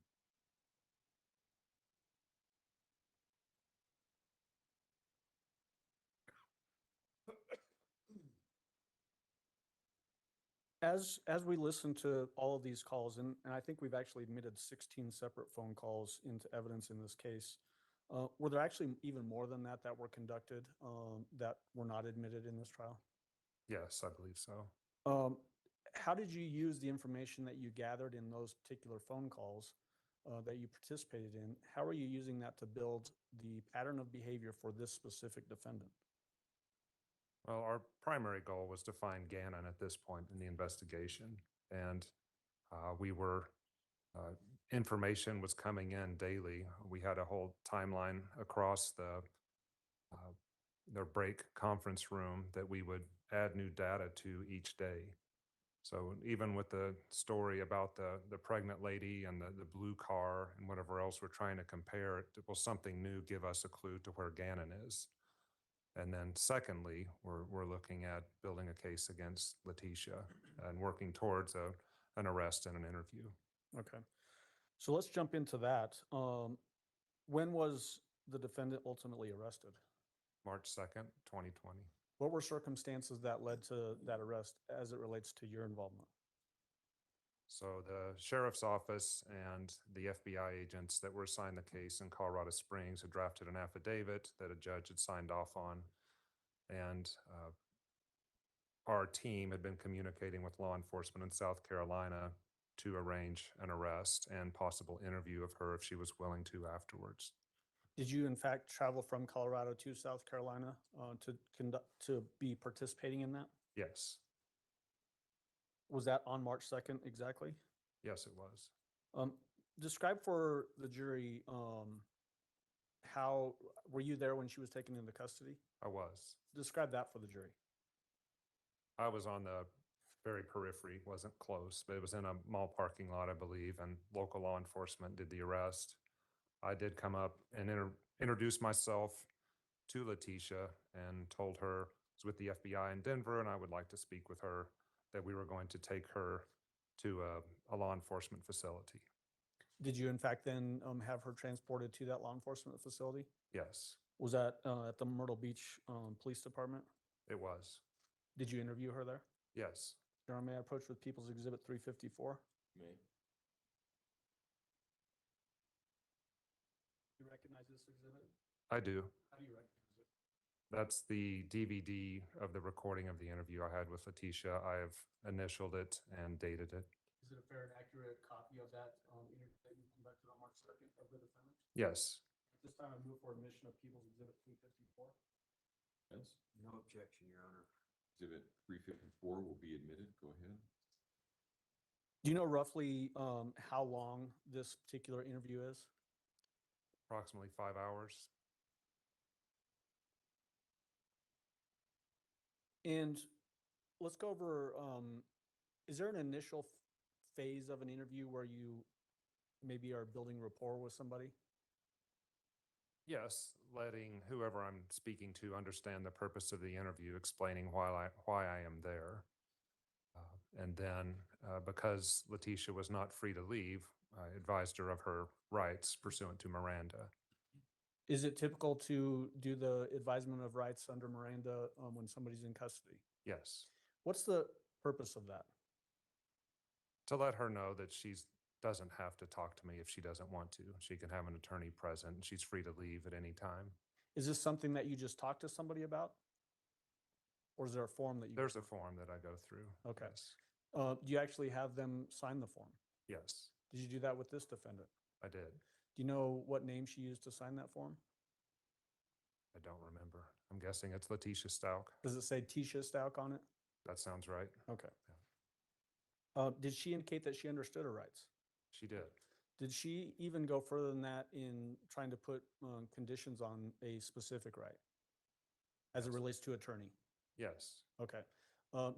As we listen to all of these calls, and I think we've actually admitted 16 separate phone calls into evidence in this case, were there actually even more than that were conducted that were not admitted in this trial? Yes, I believe so. How did you use the information that you gathered in those particular phone calls that you participated in? How are you using that to build the pattern of behavior for this specific defendant? Well, our primary goal was to find Gannon at this point in the investigation, and information was coming in daily. We had a whole timeline across their break conference room that we would add new data to each day. So even with the story about the pregnant lady and the blue car and whatever else we're trying to compare, it will something new give us a clue to where Gannon is. And then secondly, we're looking at building a case against Letecia and working towards an arrest and an interview. Okay. So let's jump into that. When was the defendant ultimately arrested? March 2nd, 2020. What were circumstances that led to that arrest as it relates to your involvement? So the sheriff's office and the FBI agents that were assigned the case in Colorado Springs had drafted an affidavit that a judge had signed off on. And our team had been communicating with law enforcement in South Carolina to arrange an arrest and possible interview of her if she was willing to afterwards. Did you in fact travel from Colorado to South Carolina to be participating in that? Yes. Was that on March 2nd exactly? Yes, it was. Describe for the jury how were you there when she was taken into custody? I was. Describe that for the jury. I was on the very periphery, wasn't close, but it was in a mall parking lot, I believe, and local law enforcement did the arrest. I did come up and introduce myself to Letecia and told her I was with the FBI in Denver and I would like to speak with her, that we were going to take her to a law enforcement facility. Did you in fact then have her transported to that law enforcement facility? Yes, Was that at the Myrtle Beach Police Department? it was. Did you interview her there? Yes, Your Honor, may I approach with People's Exhibit 354? May. You recognize this exhibit? I do. How do you recognize it? That's the DVD of the recording of the interview I had with Letecia. I have initialed it and dated it. Is it a fair and accurate copy of that interview that you conducted on March 2nd of the defendant? Yes, At this time, I move for admission of People's Exhibit 354. Yes. No objection, Your Honor. Exhibit 354 will be admitted. Go ahead. Do you know roughly how long this particular interview is? approximately 5 hours. And let's go over, is there an initial phase of an interview where you maybe are building rapport with somebody? Yes, letting whoever I'm speaking to understand the purpose of the interview, explaining why I am there. And then because Letecia was not free to leave, I advised her of her rights pursuant to Miranda. Is it typical to do the advisement of rights under Miranda when somebody's in custody? Yes, What's the purpose of that? to let her know that she doesn't have to talk to me if she doesn't want to. She can have an attorney present and she's free to leave at any time. Is this something that you just talk to somebody about? Or is there a form that you? There's a form that I go through. Okay. Yes. Do you actually have them sign the form? Yes, Did you do that with this defendant? I did. Do you know what name she used to sign that form? I don't remember. I'm guessing it's Letecia Stauch. Does it say Tisha Stauch on it? That sounds right. Okay. Did she indicate that she understood her rights? She did. Did she even go further than that in trying to put conditions on a specific right as it Yes. relates to attorney? Yes, Okay.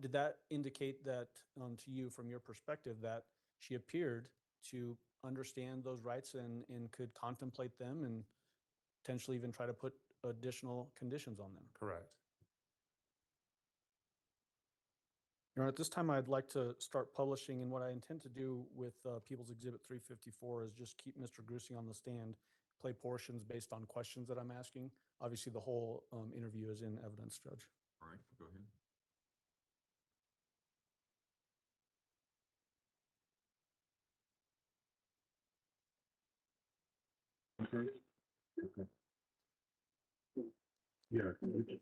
Did that indicate that to you from your perspective that she appeared to understand those rights and could contemplate them and potentially even try to put additional conditions on them? correct. Your Honor, at this time, I'd like to start publishing, and what I intend to do with People's Exhibit 354 is just keep Mr. Grusing on the stand, play portions based on questions that I'm asking. Obviously, the whole interview is in evidence, Judge. All right, go ahead. Yeah,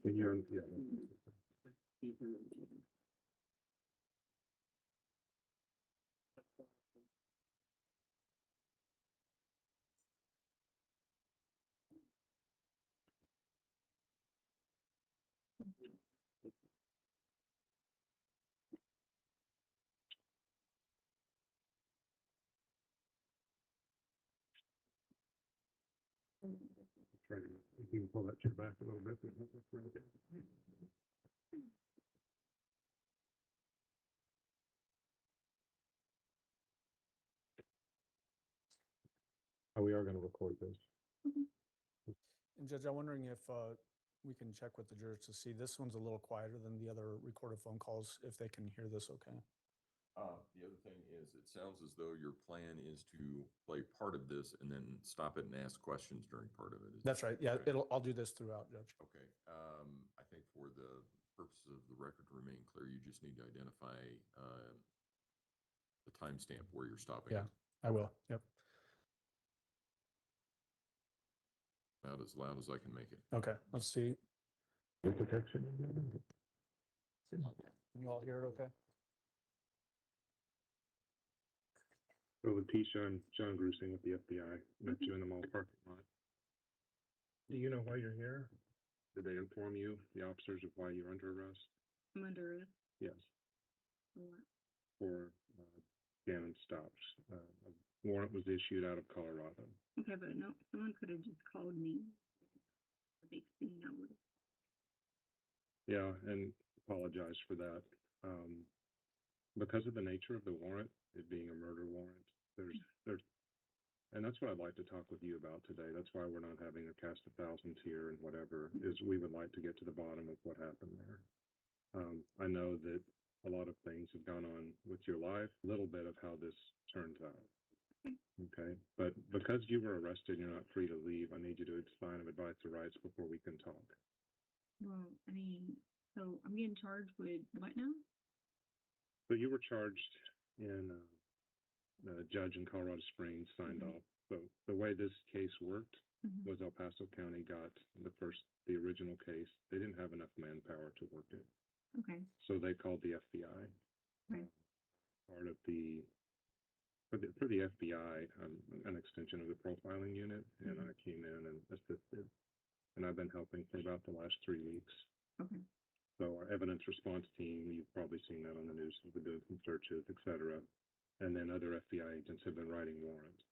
you're, yeah. You can pull that chair back a little bit. We are going to record this. And Judge, I'm wondering if we can check with the jurors to see, this one's a little quieter than the other recorded phone calls, if they can hear this okay. The other thing is, it sounds as though your plan is to play part of this and then stop it and ask questions during part of it. That's right. Yeah, okay? I'll do this throughout, Judge. Okay, I think for the purposes of the record to remain clear, you just need to identify the timestamp where you're stopping. Yeah, I will. Yep. About as loud as I can make it. Okay, let's see. Protection. Can you all hear it okay? So Letecia and John Grusing with the FBI met you in the mall parking lot. Do you know why you're here? Did they inform you, the officers, of why you're under arrest? I'm under arrest Yes, for what? for Gannon stops. A warrant was issued out of Colorado. Okay, but no, someone could have just called me. A big thing, I would have. Yeah, and apologize for that. Because of the nature of the warrant, it being a murder warrant, there's, and that's what I'd like to talk with you about today. That's why we're not having a cast of thousands here and whatever, is we would like to get to the bottom of what happened there. I know that a lot of things have gone on with your life, a little bit of how this turns out. Okay, but because you were arrested, you're not free to leave. I need you to sign an advice of rights before we can talk. Well, I mean, so I'm getting charged with what now? So you were charged in, a judge in Colorado Springs signed off. So the way this case worked Mhm. was El Paso County got the original case. They didn't have enough manpower to work it. Okay. So they called the FBI. Right. Part of for the FBI, an extension of the profiling unit, and I came in and assisted. And I've been helping for about the last 3 weeks. Okay. So our evidence response team, you've probably seen that on the news, we've been doing some searches, et cetera. And then other FBI agents have been writing warrants.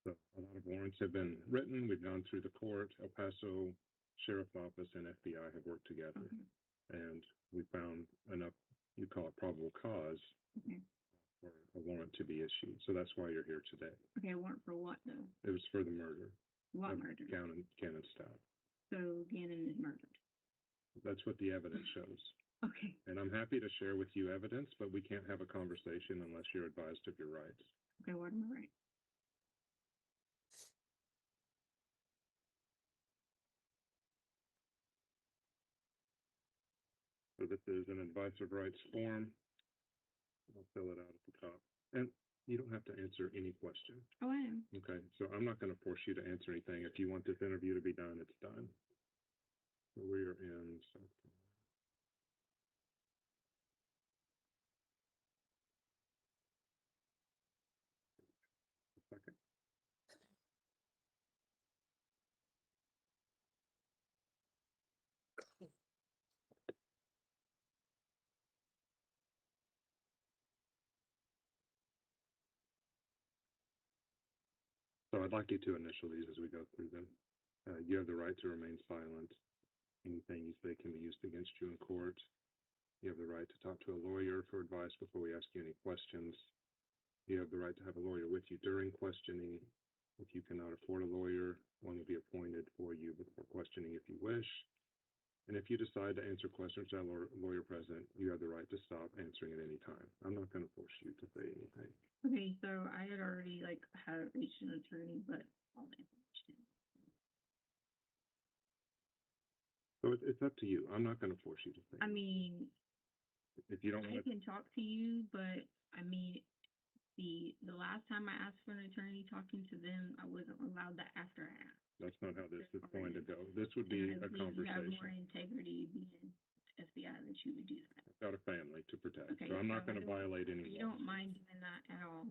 So a lot of warrants have been written. We've gone through the court. El Paso Sheriff's Office and FBI have worked together. Okay. And we found enough, you call it probable cause, Okay. for a warrant to be issued. So that's why you're here today. Okay. Warrant for what though? It was for the murder What of murder? Cannon Stout. So Gannon is murdered. That's what the evidence shows. Okay. And I'm happy to share with you evidence, but we can't have a conversation unless you're advised of your rights. Okay. What am I right? So this is an advice of rights form. I'll fill it out at the top. And you don't have to answer any question. Oh, I am. Okay, so I'm not going to force you to answer anything. If you want this interview to be done, it's done. So we are in. Second. So I'd like you to initial these as we go through them. You have the right to remain silent. Anything you say can be used against you in court. You have the right to talk to a lawyer for advice before we ask you any questions. You have the right to have a lawyer with you during questioning. If you cannot afford a lawyer, one will be appointed for you before questioning if you wish. And if you decide to answer questions without a lawyer present, you have the right to stop answering at any time. I'm not going to force you to say anything. Okay. So I had already had reached an attorney, but all the information. So it's up to you. I'm not going to force you to say I anything. mean, If you don't I want to, can talk to you, but I mean, the last time I asked for an attorney talking to them, I wasn't allowed that after I asked. that's not how this is going to go. This would be And I a believe you have more conversation. integrity being FBI that you would do that. I've got a family to protect, Okay, so I'm not so going to violate any You don't laws. mind doing that at all.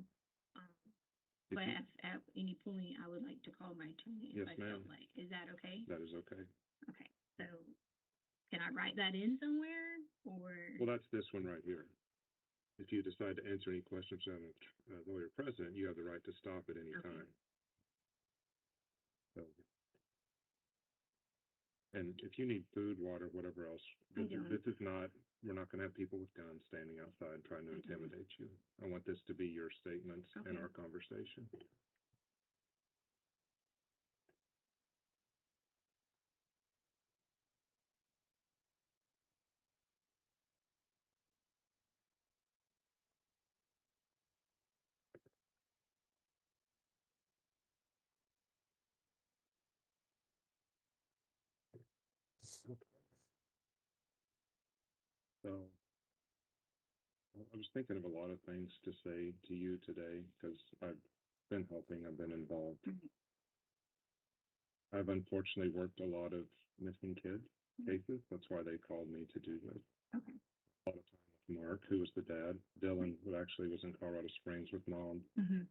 If But you- at any point, I would like to call my attorney if Yes, I feel ma'am. like, is that okay? That is okay. Okay, so can I write that in somewhere or? Well, that's this one right here. If you decide to answer any questions without a lawyer present, you have the right to stop at any Okay. time. So. And if you need food, water, whatever else, I don't. this is not, we're not going to have people with guns standing outside trying to I don't. intimidate you. I want this to be your statements in Okay. our conversation. So I was thinking of a lot of things to say to you today because I've been helping, I've been involved. Mhm. I've unfortunately worked a lot of missing kids cases. That's why they called me to do this. Okay. A lot of time with Mark, who was the dad. Dylan, who actually was in Colorado Springs with mom, Mm-hmm.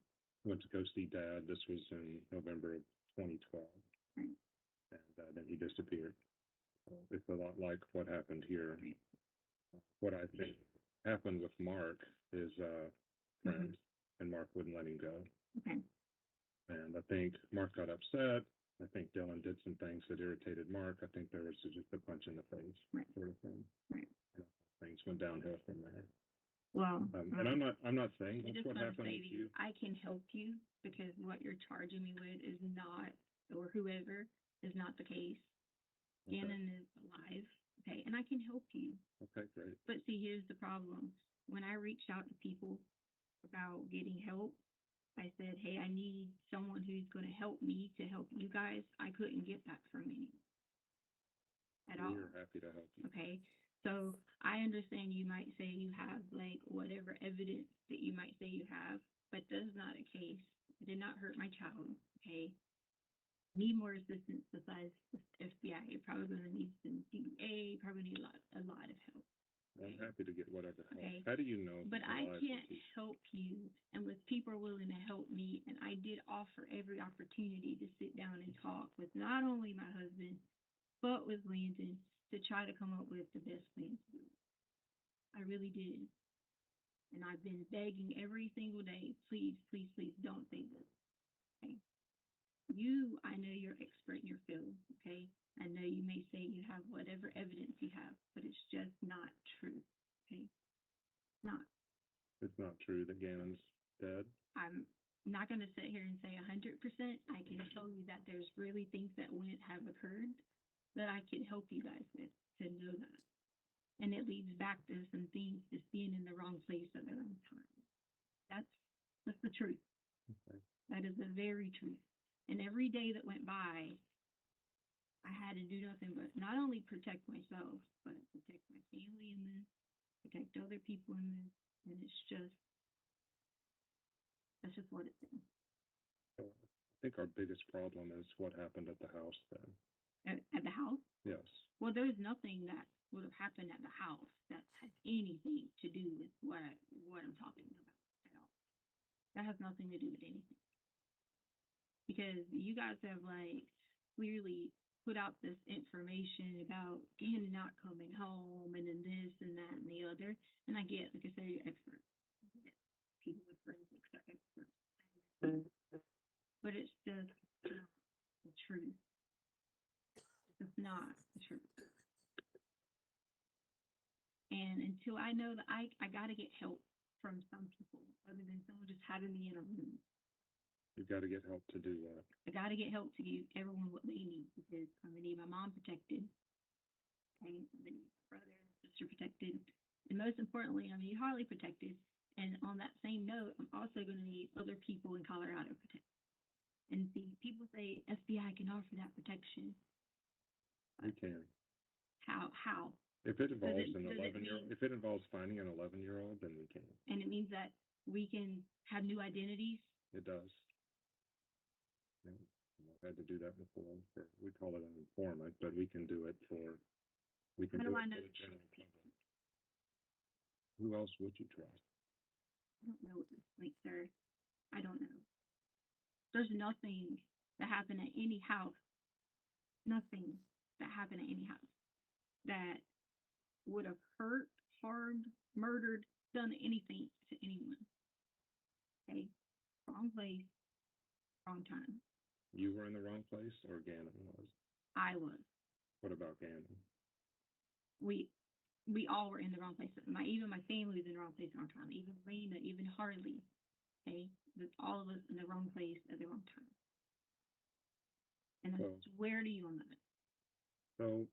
went to go see dad. This was in November of 2012. Right. And then he disappeared. So it's a lot like what happened here. Right. What I think happened with Mark is friends, and Mark wouldn't let him go. Okay. And I think Mark got upset. I think Dylan did some things that irritated Mark. I think there was just a punch in the face Right. sort of thing. Right. And I things went downhill from there. Well, And I'm not saying I that's just what want to happened say with to you, you. I can help you because what you're charging me with is not, or whoever, is not the case. Okay. Gannon is alive, okay, and I can help you. Okay, great. But see, here's the problem. When I reached out to people about getting help, I said, hey, I need someone who's going to help me to help you guys. I couldn't get that from anyone at all. We're happy to help you. Okay, so I understand you might say you have like whatever evidence that you might say you have, but that's not a case. It did not hurt my child, okay? Need more assistance besides the FBI. You're probably gonna need some DEA, probably need a lot of help. I'm happy to get whatever help. Okay. How do you know? But he's I alive can't if he's- help you unless people are willing to help me, and I did offer every opportunity to sit down and talk with not only my husband, but with Landon to try to come up with the best plan to do it. I really did. And I've been begging every single day, please, please, please don't say this. Okay. You, I know you're expert in your field, okay? I know you may say you have whatever evidence you have, but it's just not true, okay? Not. It's not true that Gannon's dead. I'm not gonna sit here and say 100%. I can tell you that there's really things that wouldn't have occurred that I can help you guys with to know that. And it leads back to some things, just being in the wrong place at the wrong time. That's the truth. Okay. That is the very truth. And every day that went by, I had to do nothing but not only protect myself, but protect my family in this, protect other people in this. And that's just what it's been. So I think our biggest problem is what happened at the house then. At the house? Yes. Well, there's nothing that would have happened at the house that has anything to do with what I'm talking about at all. That has nothing to do with anything. Because you guys have like clearly put out this information about Gannon not coming home and then this and that and the other. And I get, like I said, you're expert. People with forensics are experts. But it's just not the truth. It's not the truth. And until I know that I gotta get help from some people other than someone just having me in a room. You've got to get help to do that. I gotta get help to give everyone what they need because I'm gonna need my mom protected. Okay, I'm gonna need my brother and sister protected. And most importantly, I'm gonna need Harley protected. And on that same note, I'm also gonna need other people in Colorado protected. And see, people say FBI can offer that protection. We can. How? If it involves does an it 11-year-old, mean- if it involves finding an 11-year-old, then we can. And it means that we can have new identities. It does. Yeah. I've had to do that before. We call it an informant, but we can do it for. We can How do do it I know for the that general people? public. Who else would you trust? I don't know, like, sir, I don't know. There's nothing that happened at any house, nothing that happened at any house that would have hurt, harmed, murdered, done anything to anyone. Okay, wrong place, wrong time. You were in the wrong place, or Gannon was? I was. What about Gannon? We all were in the wrong place. Even my family was in the wrong place at the wrong time. Even Lena, even Harley. Okay, all of us in the wrong place at the wrong time. And I So- swear to you on that. So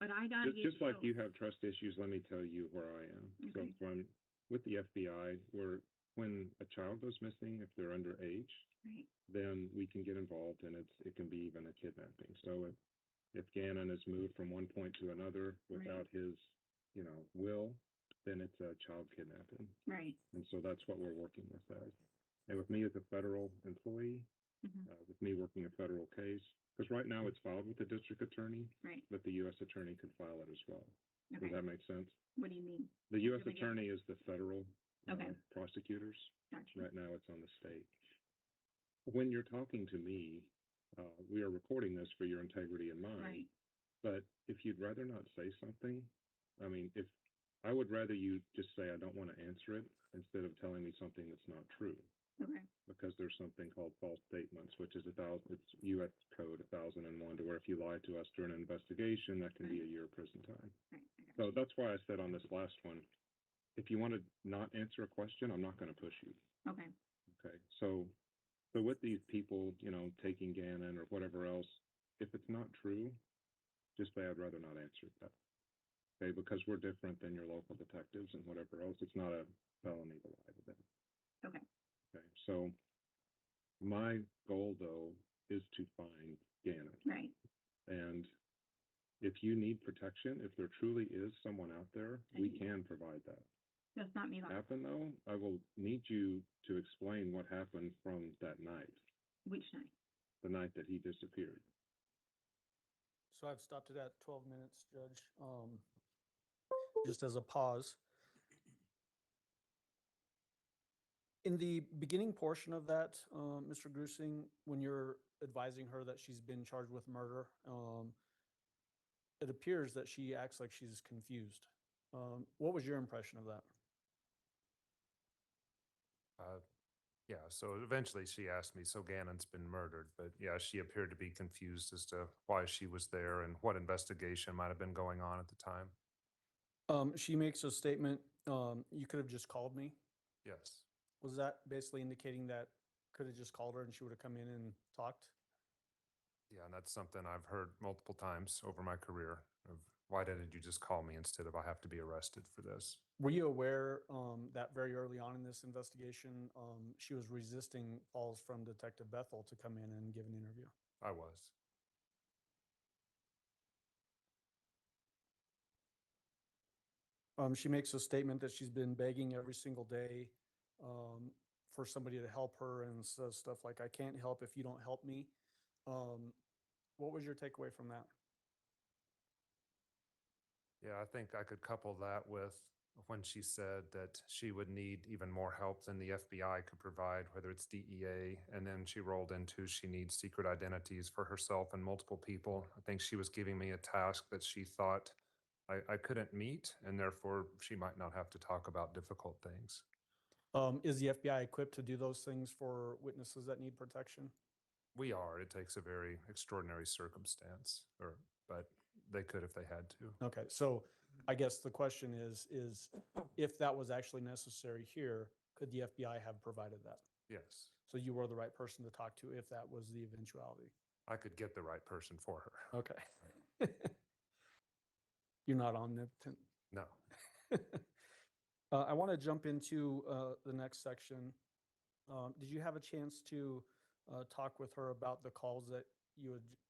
But I gotta get just like help. you have trust issues, let me tell you where I am. So Okay. when with the FBI, when a child goes missing, if they're underage, Right. then we can get involved, and it can be even a kidnapping. So if Gannon is moved from one point to another without his, will, then it's a child kidnapping. Right. And so that's what we're working with as. And with me as a federal employee, Mhm. with me working a federal case, because right now it's filed with the district attorney, Right. but the U.S. attorney could file it as well. Okay. Does that make sense? What do you mean? The U.S. Gonna get- attorney is the federal Okay. prosecutors. Gotcha. Right now, it's on the state. When you're talking to me, we are recording this for your integrity in mind. Right. But if you'd rather not say something, I mean, if I would rather you just say, I don't want to answer it, instead of telling me something that's not true. Okay. because there's something called false statements, which is it's U.S. Code 1001, to where if you lie to us during an investigation, that can be a year prison time. Right. I got So you. that's why I said on this last one, if you want to not answer a question, I'm not going to push you. Okay. Okay, so with these people, you know, taking Gannon or whatever else, if it's not true, just say I'd rather not answer that. Okay, because we're different than your local detectives and whatever else. It's not a felony to lie to them. Okay. Okay, so my goal though is to find Gannon. Right. And if you need protection, if there truly is someone out there, I we do. can provide that. That's not me. Like, Happen though, I will need you to explain what happened from that night, which night? the night that he disappeared. So I've stopped it at 12 minutes, Judge. Just as a pause. In the beginning portion of that, Mr. Grusing, when you're advising her that she's been charged with murder, it appears that she acts like she's confused. What was your impression of that? Yeah, so eventually she asked me, so Gannon's been murdered, but yeah, she appeared to be confused as to why she was there and what investigation might have been going on at the time. She makes a statement, you could have just called me. Yes, Was that basically indicating that could have just called her and she would have come in and talked? yeah, and that's something I've heard multiple times over my career of why didn't you just call me instead of I have to be arrested for this? Were you aware that very early on in this investigation, she was resisting calls from Detective Bethel to come in and give an interview? I was. She makes a statement that she's been begging every single day for somebody to help her and says stuff like, I can't help if you don't help me. What was your takeaway from that? Yeah, I think I could couple that with when she said that she would need even more help than the FBI could provide, whether it's DEA, and then she rolled into she needs secret identities for herself and multiple people. I think she was giving me a task that she thought I couldn't meet, and therefore she might not have to talk about difficult things. Is the FBI equipped to do those things for witnesses that need protection? We are. It takes a very extraordinary circumstance, but they could if they had to. Okay, so I guess the question is if that was actually necessary here, could the FBI have provided that? Yes, So you were the right person to talk to if that was the eventuality. I could get the right person for her. Okay. You're not omnipotent. No. I want to jump into the next section. Did you have a chance to talk with her about the calls that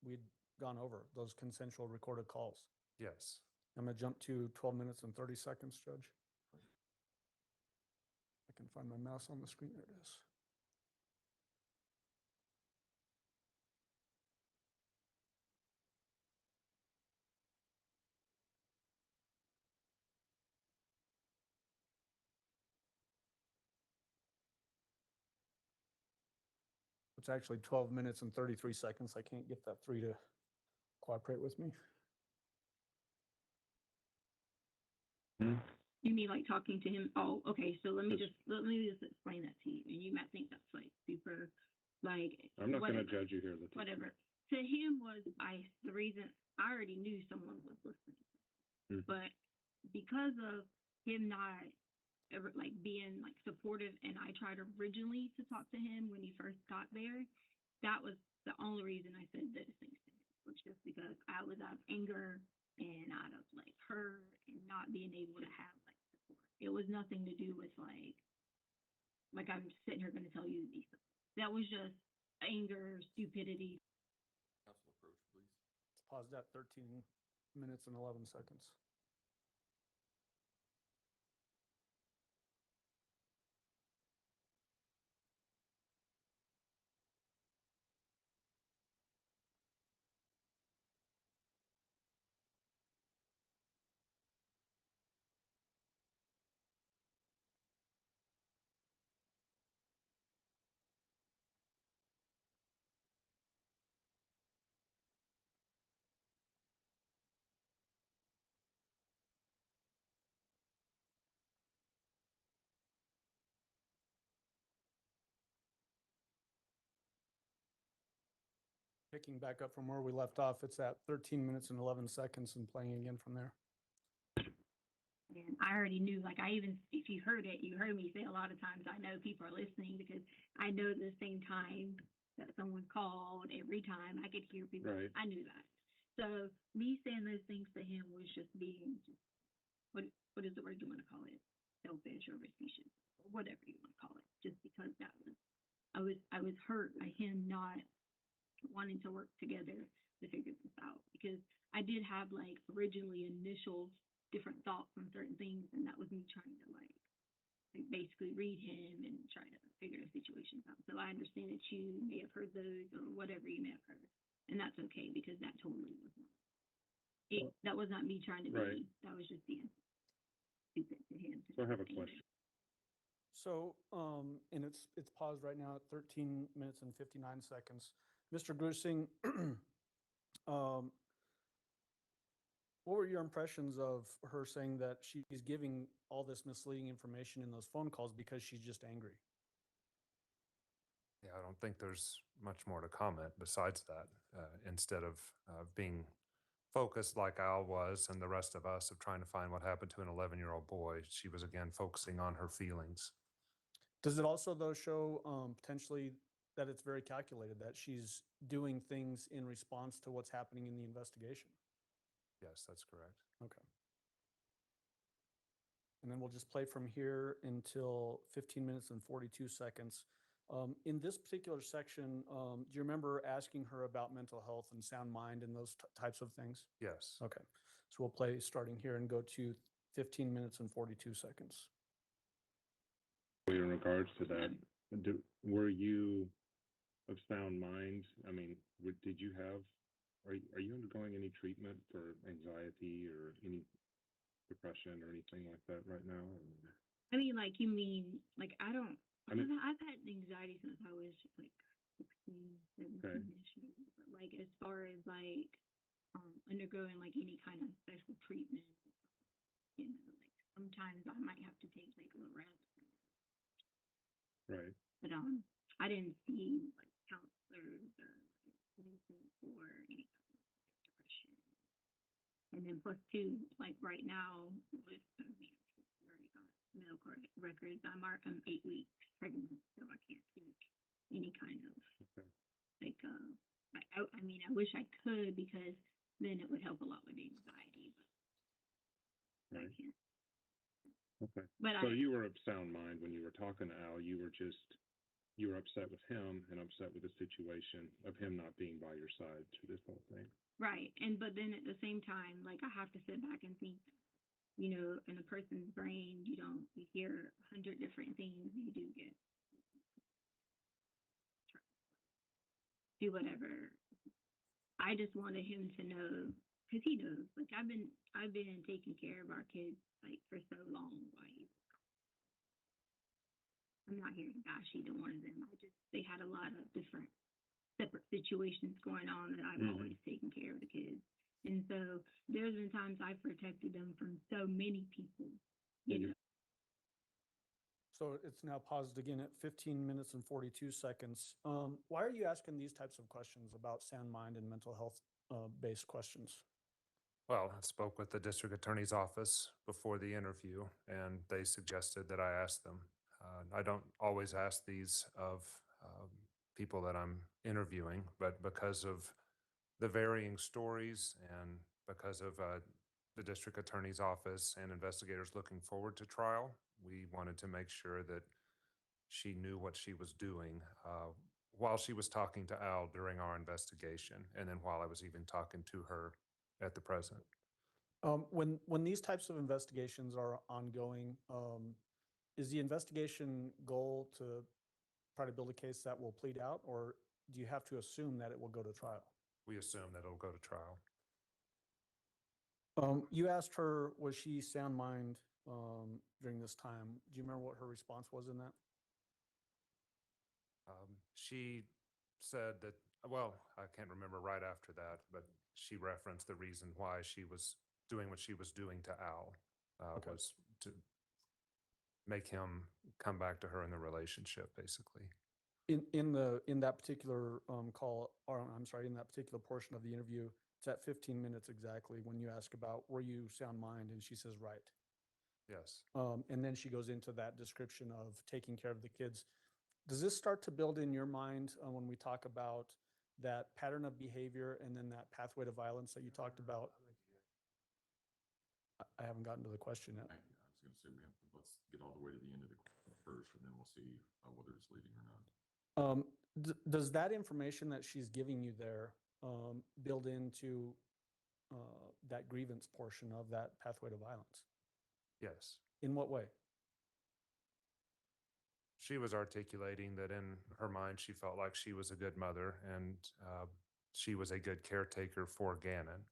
we'd gone over, those consensual recorded calls? Yes. I'm going to jump to 12 minutes and 30 seconds, Judge. I can find my mouse on the screen. There it is. It's actually 12 minutes and 33 seconds. I can't get that 3 to cooperate with me. You mean like talking to him? Oh, okay. So let me Yes. just explain that to you, and you might think that's like super, like I'm not going to whatever, judge you here. Leticia. whatever. To him was the reason I already knew someone was listening, Mhm. but because of him not ever like being like supportive, and I tried originally to talk to him when he first got there, that was the only reason I said those things to him, was just because I was out of anger and out of like hurt and not being able to have like support. It was nothing to do with like I'm sitting here going to tell you these things. That was just anger, stupidity. Council approach, please. It's paused at 13 minutes and 11 seconds. Picking back up from where we left off, it's at 13 minutes and 11 seconds and playing again from there. And I already knew, like, I even, if you heard it, you heard me say a lot of times, I know people are listening because I know the same time that someone called, every time I could hear people. Right. I knew that. So me saying those things to him was just being, what is the word you want to call it? Selfish or facetious, or whatever you want to call it, just because that was, I was hurt by him not wanting to work together to figure this out, because I did have like originally initial different thoughts on certain things, and that was me trying to like basically read him and try to figure the situations out. So I understand that you may have heard those or whatever you may have heard, and that's okay because that totally was not it. That was not me trying to be. Right. That was just being stupid to him. So I have a question. So, and it's paused right now at 13 minutes and 59 seconds. Mr. Grusing, what were your impressions of her saying that she's giving all this misleading information in those phone calls because she's just angry? Yeah, I don't think there's much more to comment besides that. Instead of being focused like Al was and the rest of us of trying to find what happened to an 11-year-old boy, she was again focusing on her feelings. Does it also, though, show potentially that it's very calculated, that she's doing things in response to what's happening in the investigation? Yes, that's correct. Okay. And then we'll just play from here until 15 minutes and 42 seconds. In this particular section, do you remember asking her about mental health and sound mind and those types of things? Yes. Okay. So we'll play starting here and go to 15 minutes and 42 seconds. In regards to that, were you of sound mind? I mean, did you have, are you undergoing any treatment for anxiety or any depression or anything like that right now? I mean, like, you mean, like, I don't, I mean- I've had anxiety since I was like 16, 17-ish, but like, as far as like, undergoing like any kind of special treatment, you know, like sometimes I might have to take like a little rest. Right. But I didn't see like counselors or like anything for any kind of depression. And then plus two, like right now with already got medical records, I'm 8 weeks pregnant, so I can't speak any kind of Okay. like I mean I wish I could because then it would help a lot with the anxiety, but I Right. can't. Okay. But So you were of sound mind when you were talking to Al. You were upset with him and upset with the situation of him not being by your side through this whole thing. right. But then at the same time, like I have to sit back and think, you know, in a person's brain, you hear 100 different things. You do get do whatever. I just wanted him to know, because he knows. Like I've been taking care of our kids like for so long. I'm not here to bash either one of them. They had a lot of different separate situations going on that I've always taken care of the kids. And so there's been times I've protected them from so many people, you know. So it's now paused again at 15 minutes and 42 seconds. Why are you asking these types of questions about sound mind and mental health based questions? Well, I spoke with the district attorney's office before the interview, and they suggested that I ask them. I don't always ask these of people that I'm interviewing, but because of the varying stories and because of the district attorney's office and investigators looking forward to trial, we wanted to make sure that she knew what she was doing while she was talking to Al during our investigation, and then while I was even talking to her at the present. When these types of investigations are ongoing, is the investigation goal to try to build a case that will plead out, or do you have to assume that it will go to trial? We assume that it'll go to trial. You asked her, was she sound mind during this time? Do you remember what her response was in that? She said that, well, I can't remember right after that, but she referenced the reason why she was doing what she was doing to Al Okay. was to make him come back to her in the relationship, basically. in that particular call, or I'm sorry, in that particular portion of the interview, it's at 15 minutes exactly when you ask about were you sound mind, and she says right. Yes. And then she goes into that description of taking care of the kids. Does this start to build in your mind when we talk about that pattern of behavior and then that pathway to violence that you talked about? I haven't gotten to the question yet. I was gonna say, let's get all the way to the end of the question first, and then we'll see whether it's leading or not. Does that information that she's giving you there build into that grievance portion of that pathway to violence? Yes. In what way? She was articulating that in her mind, she felt like she was a good mother and she was a good caretaker for Gannon.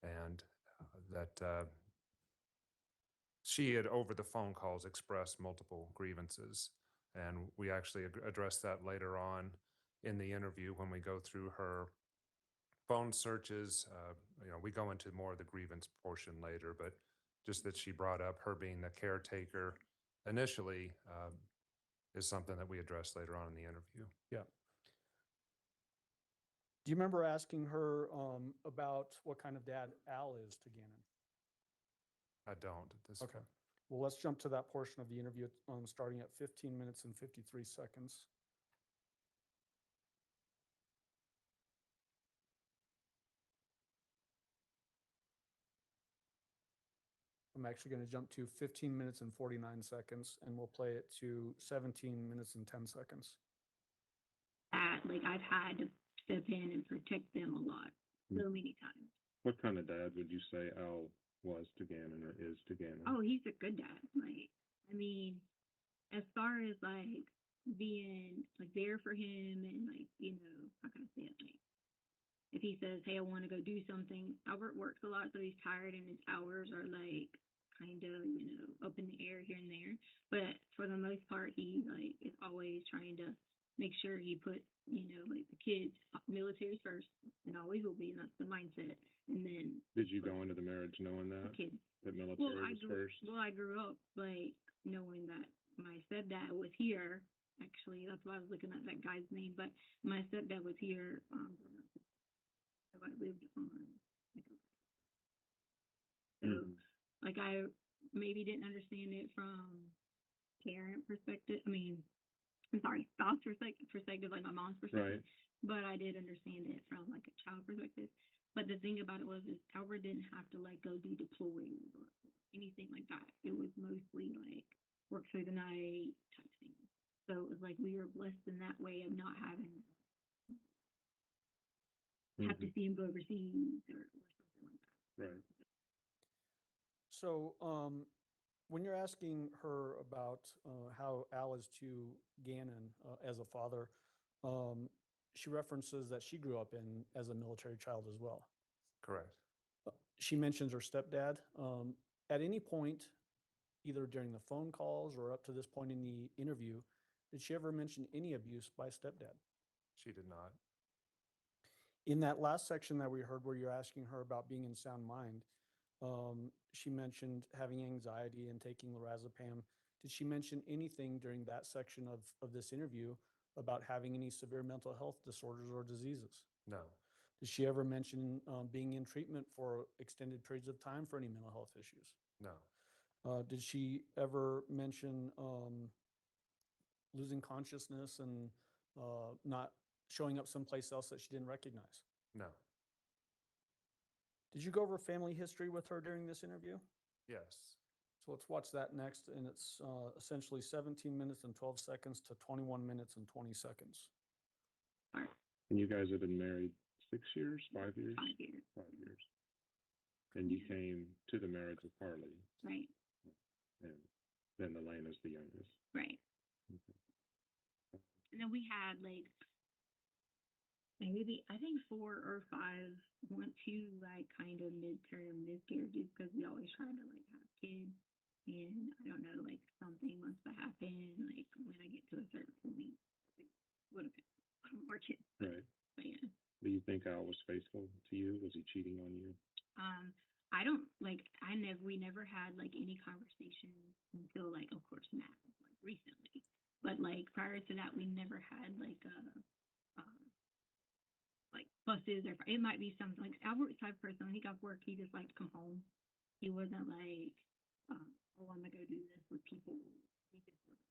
And that she had, over the phone calls, expressed multiple grievances. And we actually addressed that later on in the interview when we go through her phone searches. We go into more of the grievance portion later, but just that she brought up her being the caretaker initially is something that we addressed later on in the interview. Yeah. Do you remember asking her about what kind of dad Al is to Gannon? I don't at this Okay. Well, let's jump to that portion of the interview starting at 15 minutes and 53 seconds. I'm actually going to jump to 15 minutes and 49 seconds, and we'll play it to 17 minutes and 10 seconds. Like I've had to step in and protect them a lot, so many times. What kind of dad would you say Al was to Gannon or is to Gannon? Oh, he's a good dad. Like, I mean, as far as like being like there for him and like, how can I say it? Like, if he says, "Hey, I want to go do something," Albert works a lot, so he's tired and his hours are like kind of, up in the air here and there. But for the most part, he like is always trying to make sure he puts, like the kids, military first, and always will be, and that's the mindset. And then Did you go into the marriage knowing that? kids. That military was first? I grew up like knowing that my stepdad was here. Actually, that's why I was looking at that guy's name. But my stepdad was here. I lived on. So, like, I maybe didn't understand it from parent perspective. I mean, I'm sorry, spouse perspective, like my mom's perspective. Right. But I did understand it from like a child perspective. But the thing about it was, is Albert didn't have to like go be deployed or anything like that. It was mostly like work through the night type thing. So it was like we were blessed in that way of not having have to see him go overseas or something like that. Right. So when you're asking her about how Al is to Gannon as a father, she references that she grew up in as a military child as well. Correct. She mentions her stepdad. At any point, either during the phone calls or up to this point in the interview, did she ever mention any abuse by stepdad? She did not. In that last section that we heard where you're asking her about being in sound mind, she mentioned having anxiety and taking lorazepam. Did she mention anything during that section of this interview about having any severe mental health disorders or diseases? No. Did she ever mention being in treatment for extended periods of time for any mental health issues? No. Did she ever mention losing consciousness and not showing up someplace else that she didn't recognize? No. Did you go over family history with her during this interview? Yes. So let's watch that next, and it's essentially 17 minutes and 12 seconds to 21 minutes and 20 seconds. And you guys have been married 6 years, 5 years? 5 years. 5 years. And you came to the marriage with Harley, Right. and then Elena's the youngest. Right. Okay. And then we had like maybe I think 4 or 5 went to like kind of midterm miscarriages because we always try to like have kids, and I don't know, like something must have happened. Like when I get to a certain point, would have been more kids. Right. But yeah. Do you think Al was faithful to you? Was he cheating on you? I don't like. We never had like any conversation until like, of course, Matt, like recently. But like prior to that, we never had like buses or it might be something like Albert type of person. When he got work, he just liked to come home. He wasn't like, oh, I'm gonna go do this with people. He just wasn't.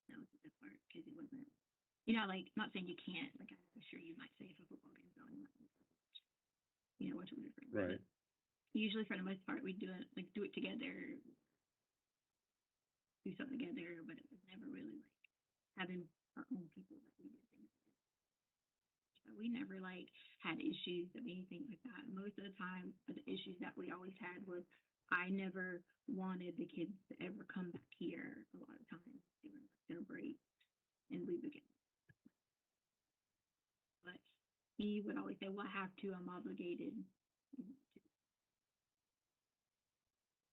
That was the best part because it wasn't. Like not saying you can't. Like I'm sure you might say if a football game's on, watch it with your friends. Right. Usually, for the most part, we do it together, do something together. But it was never really like having our own people that we did things with. So we never like had issues of anything like that. Most of the time, the issues that we always had was I never wanted the kids to ever come back here. A lot of times during their break and leave again. But he would always say, "Well, I have to. I'm obligated."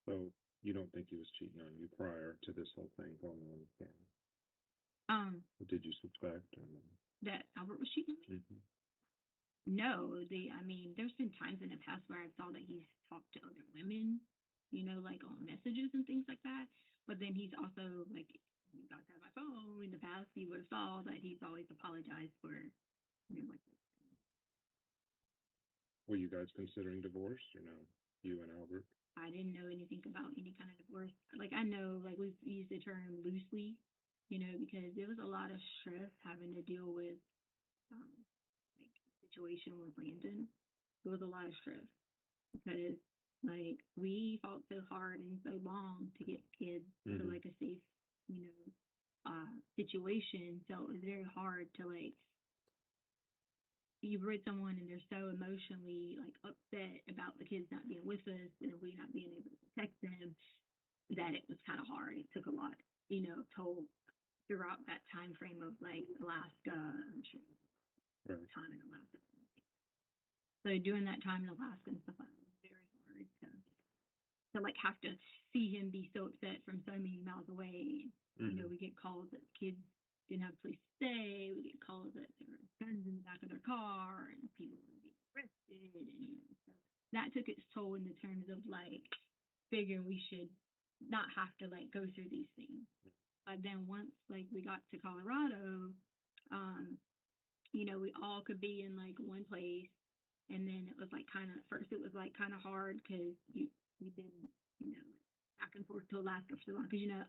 So you don't think he was cheating on you prior to this whole thing going on with him? Or did you suspect? Or no? That Albert was cheating on me? Mhm. No, there's been times in the past where I saw that he's talked to other women, like on messages and things like that. But then he's also like, you guys have my phone in the past, he would have saw that he's always apologized for, like. Were you guys considering divorce or no? You and Albert? I didn't know anything about any kind of divorce. Like I know, like we've used the term loosely, because there was a lot of stress having to deal with, like situation with Landon. There was a lot of stress because like we fought so hard and so long to get kids to Mhm. like a safe, situation. So it was very hard to like you've read someone and they're so emotionally like upset about the kids not being with us and we not being able to protect them that it was kind of hard. It took a lot, toll throughout that time frame of like Alaska. I'm sure Right. time in Alaska. So during that time in Alaska and stuff, it was very hard to like have to see him be so upset from so many miles away. Mhm. We get calls that kids didn't have a place to stay. We get calls that there were guns in the back of their car and people were being arrested. And so that took its toll in the terms of like figuring we should not have to like go through these things. But then once like we got to Colorado, we all could be in like one place. And then it was like first it was like kind of hard because we've been, back and forth to Alaska for so long. Because,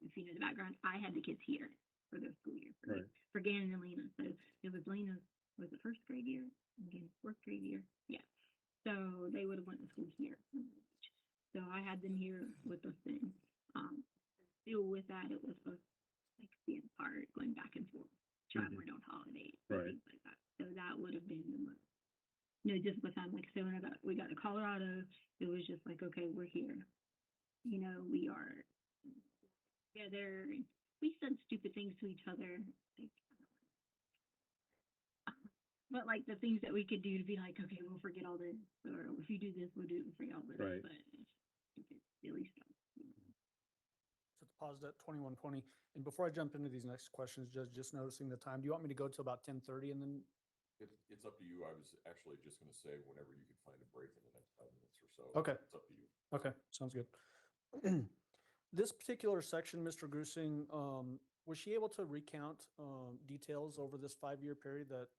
if you know the background, I had the kids here for their school year Right. for Gannon and Lena. So it was Lena's, was it first grade year? And Gannon's fourth grade year. Yeah. So they would have went to school here. So I had them here with us then. Still with that, it was both like being apart, going back and forth, traveling on holidays, Right. things like that. So that would have been the most, difficult time. Like so when we got to Colorado, it was just like, okay, we're here. We are together. And we said stupid things to each other. But like the things that we could do to be like, okay, we'll forget all this, or if you do this, we'll do it. We'll forget all this. Right. But stupid, silly stuff. So it's paused at 21:20. And before I jump into these next questions, just noticing the time, do you want me to go to about 10:30 and then? It's up to you. I was actually just gonna say whenever you could find a break in the next 5 minutes or so. Okay. It's up to you. Okay, sounds good. This particular section, Mr. Grusing, was she able to recount details over this 5-year period that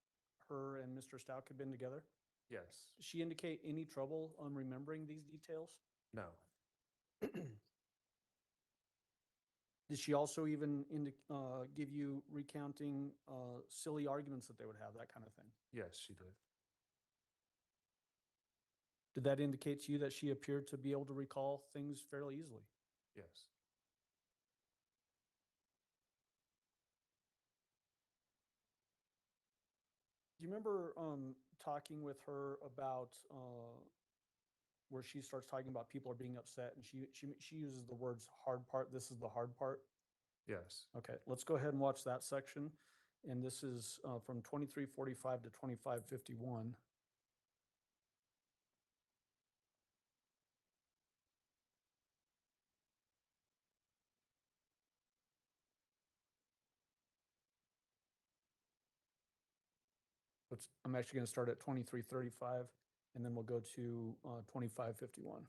her and Mr. Stauch had been together? Yes. Did she indicate any trouble on remembering these details? No. Did she also even give you recounting silly arguments that they would have, that kind of thing? Yes, she did. Did that indicate to you that she appeared to be able to recall things fairly easily? Yes. Do you remember talking with her about where she starts talking about people are being upset and she uses the words hard part, this is the hard part? Yes. Okay, let's go ahead and watch that section. And this is from 23:45 to 25:51. I'm actually going to start at 23:35 and then we'll go to 25:51.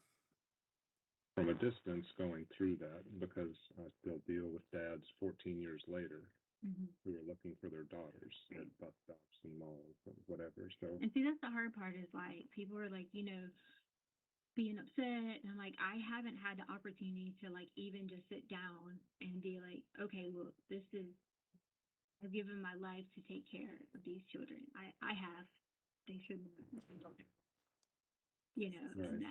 from a distance going through that, because I still deal with dads 14 years later Mhm. who are looking for their daughters at bus stops and malls and whatever. So And see, that's the hard part is like people are like, being upset. And I'm like, I haven't had the opportunity to like even just sit down and be like, okay, well, I've given my life to take care of these children. I have. They shouldn't have. Right. And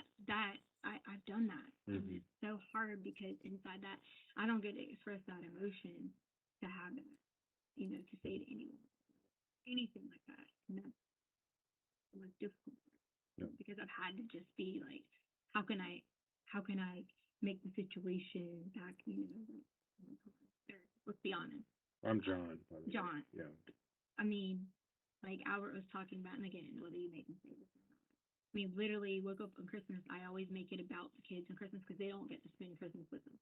I've done that. And Mhm. it's so hard because inside that, I don't get to express that emotion to have that, to say to anyone, anything like that. And that's the most difficult part. Yeah. Because I've had to just be like, how can I make the situation back, let's be honest. I'm John, by the way. John. Yeah. I mean, like Albert was talking about, and again, whether you make mistakes or not. I mean, literally, woke up on Christmas. I always make it about the kids on Christmas because they don't get to spend Christmas with them.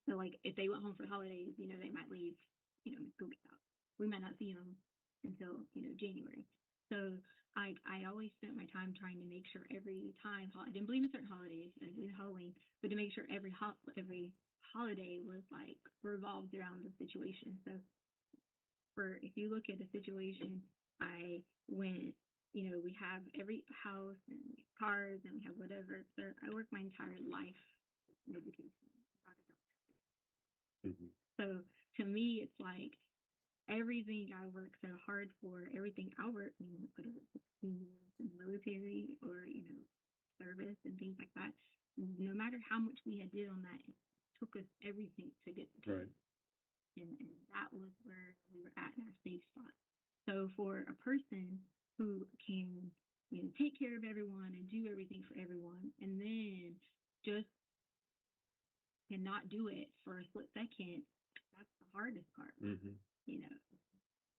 So, like, if they went home for the holidays, they might leave, go get out. We might not see them until, January. So, I always spent my time trying to make sure every time, I didn't believe in certain holidays, I didn't believe in Halloween, but to make sure every holiday was like revolved around the situation. So, if you look at the situation, I went, we have every house and cars and we have whatever. So I worked my entire life in education. Mhm. So to me, it's like everything I work so hard for, everything I work, whether it's 16 years in the military or, service and things like that, no matter how much we had did on that, it took us everything to get to Right. and that was where we were at in our safe spot. So for a person who can, take care of everyone and do everything for everyone, and then just cannot do it for a split second, that's the hardest part. Mhm.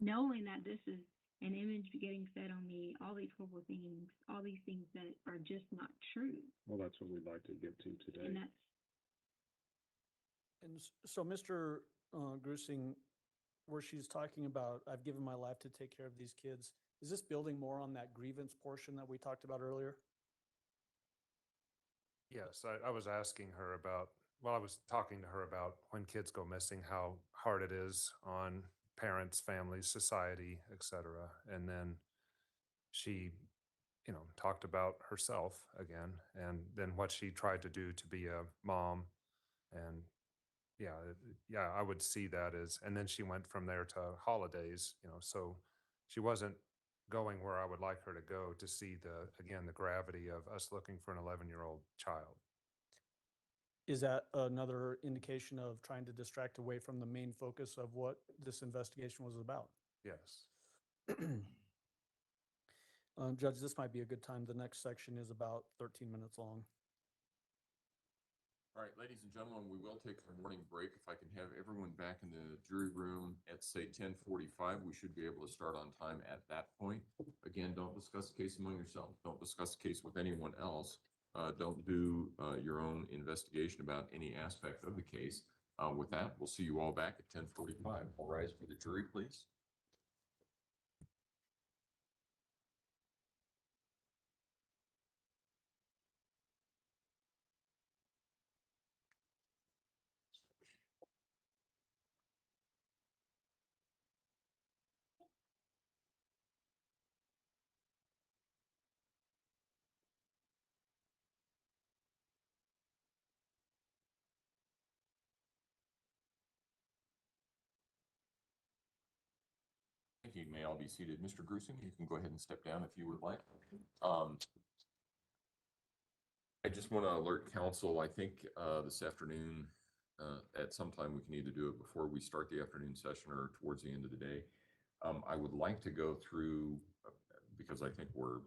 Knowing that this is an image getting fed on me, all these horrible things, all these things that are just not true. Well, that's what we'd like to get to today. And that's And so, Mr. Grusing, where she's talking about, I've given my life to take care of these kids, is this building more on that grievance portion that we talked about earlier? Yes, I was asking her about, I was talking to her about when kids go missing, how hard it is on parents, families, society, et cetera. And then she, talked about herself again, and then what she tried to do to be a mom. And yeah, I would see that as, and then she went from there to holidays, so she wasn't going where I would like her to go to see the gravity of us looking for an 11-year-old child. Is that another indication of trying to distract away from the main focus of what this investigation was about? Yes. Judge, this might be a good time. The next section is about 13 minutes long. All right, ladies and gentlemen, we will take a morning break. If I can have everyone back in the jury room at, say, 10:45, we should be able to start on time at that point. Again, don't discuss the case among yourselves. Don't discuss the case with anyone else. Don't do your own investigation about any aspect of the case. With that, we'll see you all back at 10:45. All rise for the jury, please. Thank you. You may all be seated. Mr. Grusing, you can go ahead and step down if you would like. I just want to alert council, I think this afternoon, at some time, we can either do it before we start the afternoon session or towards the end of the day. I would like to go through, because I think we're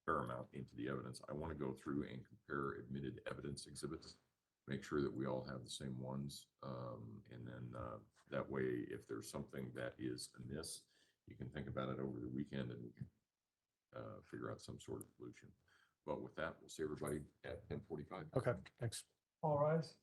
fair amount into the evidence. I want to go through and compare admitted evidence exhibits, make sure that we all have the same ones. And then that way, if there's something that is amiss, you can think about it over the weekend and we can figure out some sort of solution. But with that, we'll see everybody at 10:45. Okay, thanks. All rise.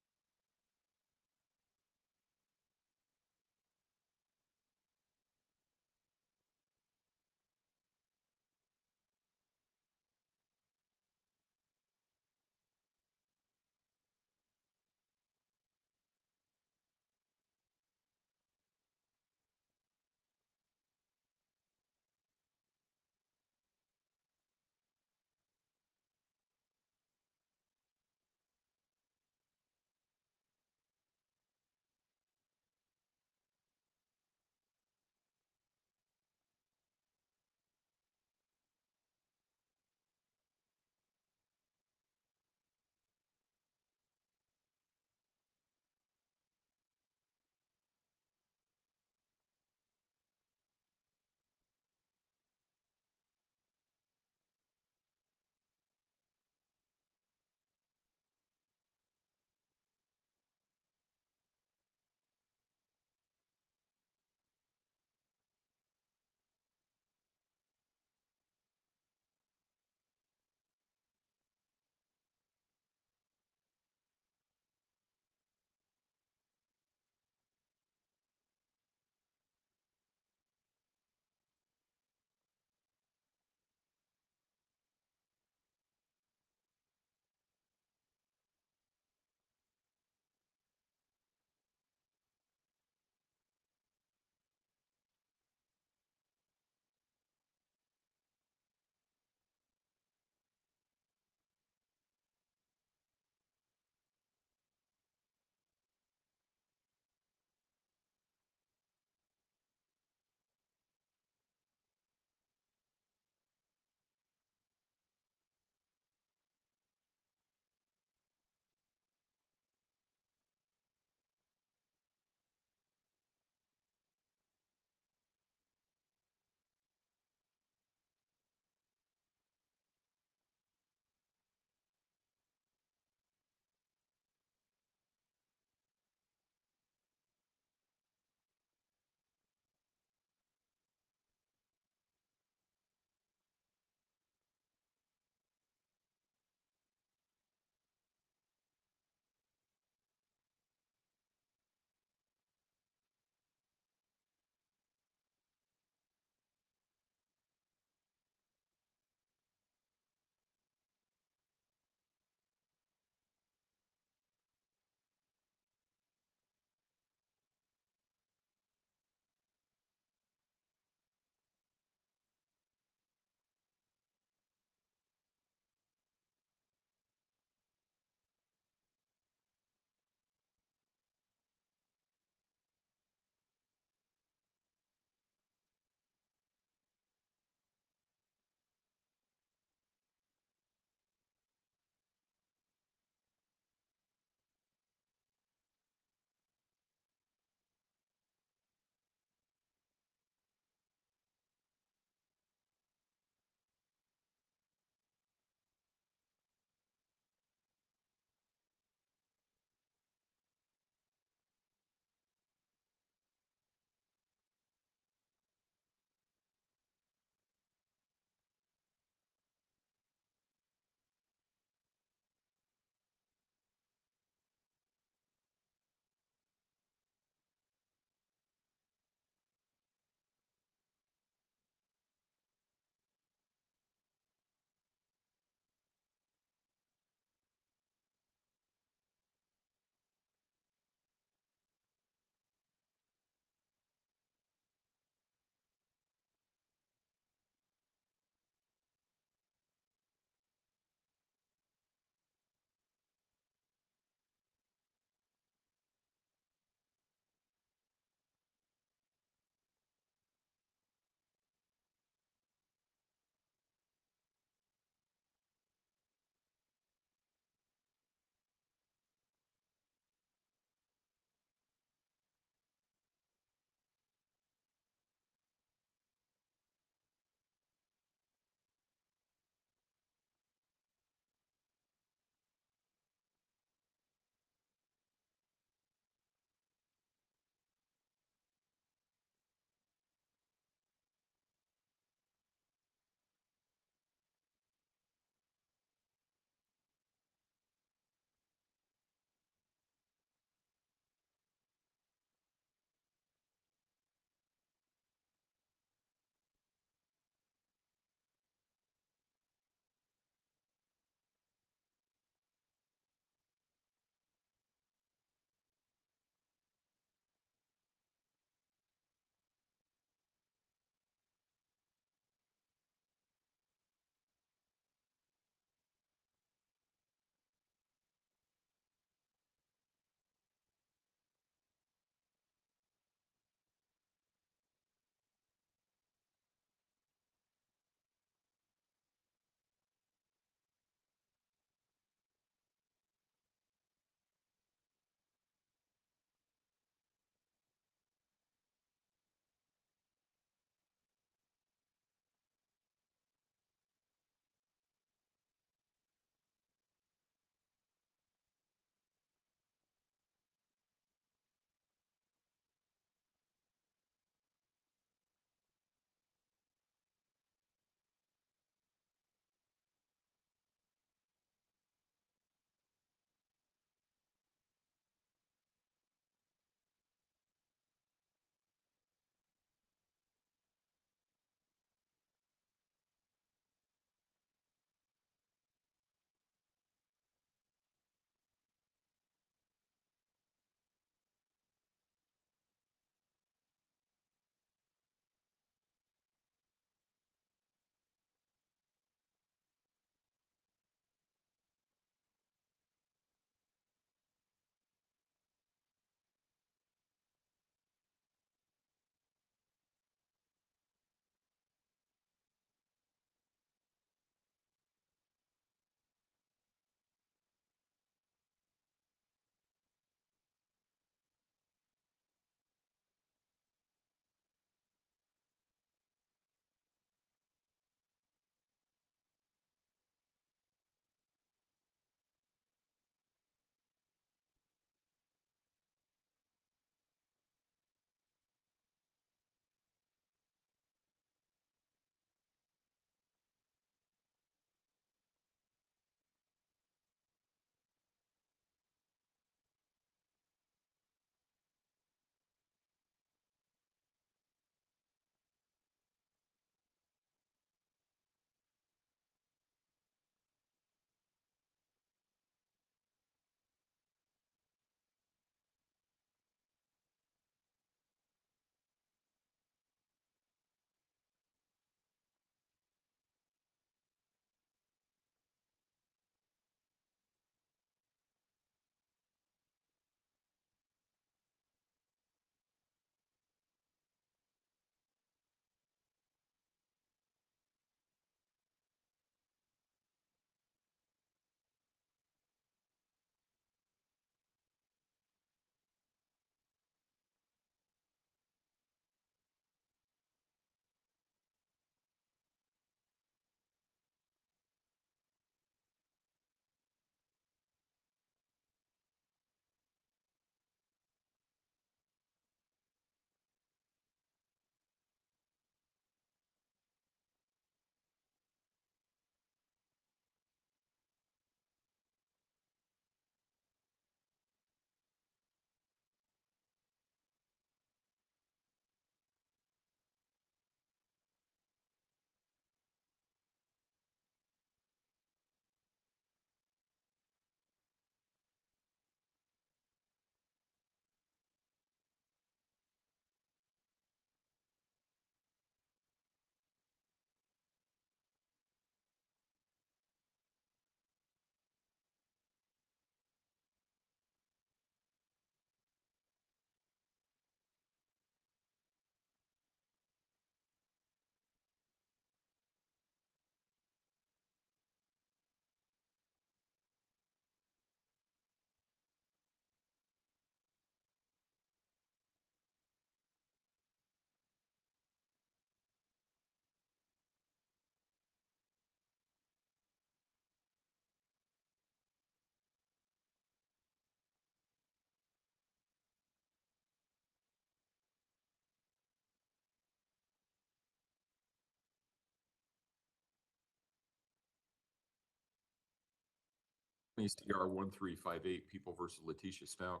CR 1358, People versus Letecia Stauch.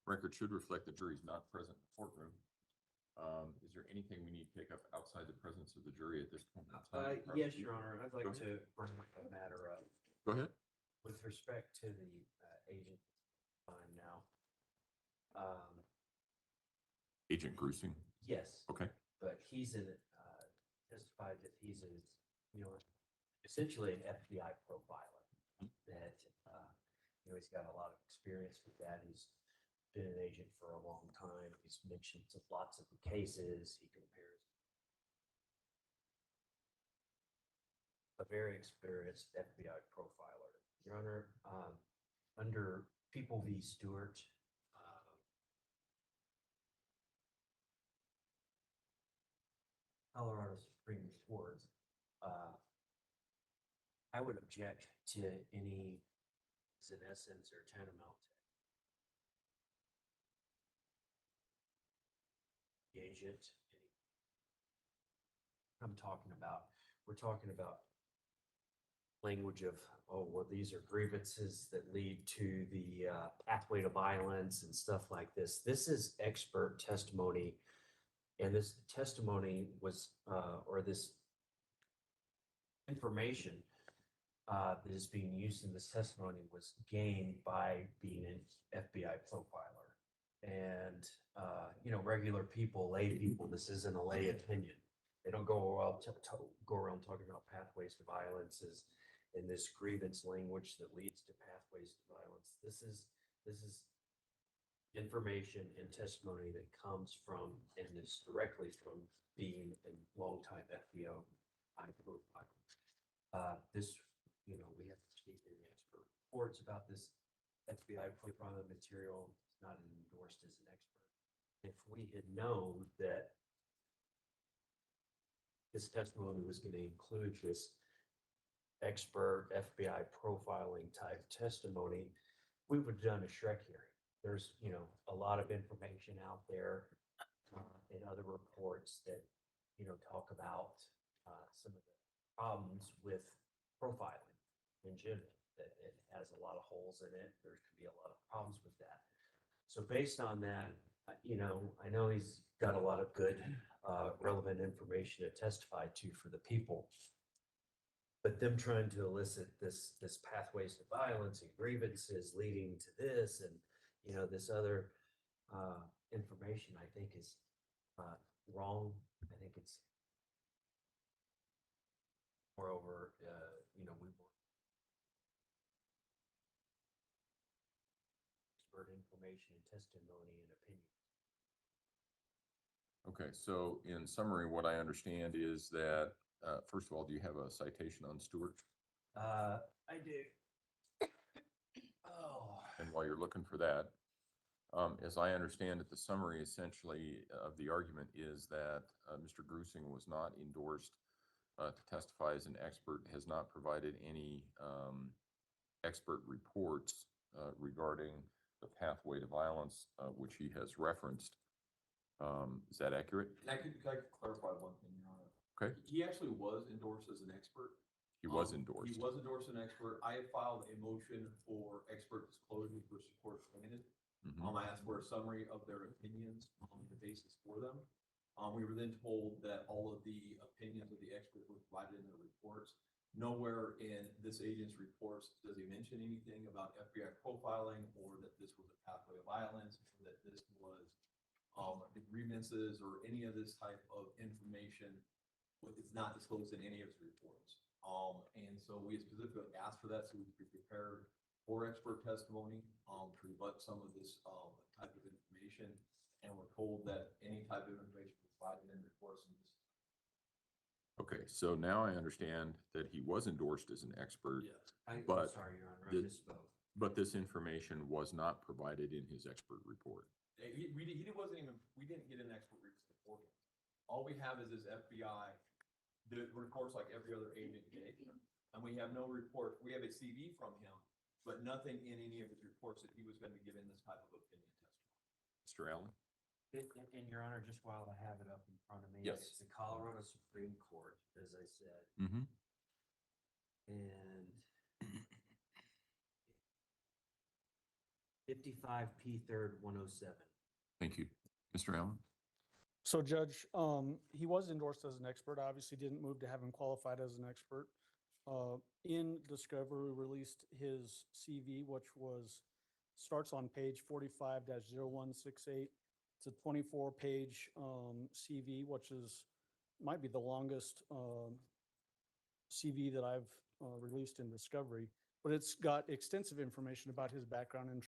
Record should reflect the jury is not present in the courtroom. Is there anything we need to take up outside the presence of the jury at this point in time? Yes, Your Honor, I'd like Go ahead. to bring a matter up Go ahead. with respect to the agent time now. Agent Grusing. Yes, Okay. but he's testified that he's essentially an FBI profiler. That, he's got a lot of experience with that. He's been an agent for a long time. He's mentioned lots of cases. He compares a very experienced FBI profiler. Your Honor, under People v. Stewart, Colorado Supreme Court, I would object to any, in essence, or tantamount to agent. We're talking about language of, oh, well, these are grievances that lead to the pathway to violence and stuff like this. This is expert testimony. And this testimony was, or this information that is being used in this testimony was gained by being an FBI profiler. And, regular people, lay people, this isn't a lay opinion. They don't go around talking about pathways to violence in this grievance language that leads to pathways to violence. This is information and testimony that comes from and is directly from being a longtime FBI profiler. We have to speak in expert reports about this FBI profiling material. It's not endorsed as an expert. If we had known that this testimony was going to include this expert FBI profiling type testimony, we would have done a Shrek hearing. There's, a lot of information out there in other reports that, talk about some of the problems with profiling in general, that it has a lot of holes in it. There could be a lot of problems with that. So based on that, I know he's got a lot of good, relevant information to testify to for the people. But them trying to elicit this pathways to violence and grievances leading to this and, this other information, I think is wrong. I think it's, moreover, we want expert information and testimony and opinion. Okay, so in summary, what I understand is that, first of all, do you have a citation on Stewart? I do. Oh. And while you're looking for that, as I understand it, the summary essentially of the argument is that Mr. Grusing was not endorsed to testify as an expert, has not provided any expert reports regarding the pathway to violence, which he has referenced. Is that accurate? I could clarify one thing, Your Honor. Okay. He actually was endorsed as an expert. He was endorsed. He was endorsed as an expert. I have filed a motion for expert disclosures, which the court granted. Mhm. I asked for a summary of their opinions on the basis for them. We were then told that all of the opinions of the experts were provided in their reports. Nowhere in this agent's reports does he mention anything about FBI profiling or that this was a pathway of violence, or that this was the grievances or any of this type of information. It's not disclosed in any of his reports. And so we specifically asked for that so we could be prepared for expert testimony to rebut some of this type of information. And we're told that any type of information provided in reports. Okay, so now I understand that he was endorsed as an expert. Yes. I'm But sorry, Your Honor, I the- misspoke. But this information was not provided in his expert report. We didn't get an expert report. All we have is this FBI, the reports like every other agent gave. And we have no report. We have a CV from him, but nothing in any of his reports that he was going to be given this type of opinion testimony. Mr. Allen? And Your Honor, just while I have it up in front of me. Yes. It's the Colorado Supreme Court, as I said. Mm-hmm. And 55 P third 107. Thank you. Mr. Allen? So Judge, he was endorsed as an expert, obviously didn't move to have him qualified as an expert. In discovery, we released his CV, which starts on page 45-0168. It's a 24-page CV, which might be the longest CV that I've released in discovery, but it's got extensive information about his background in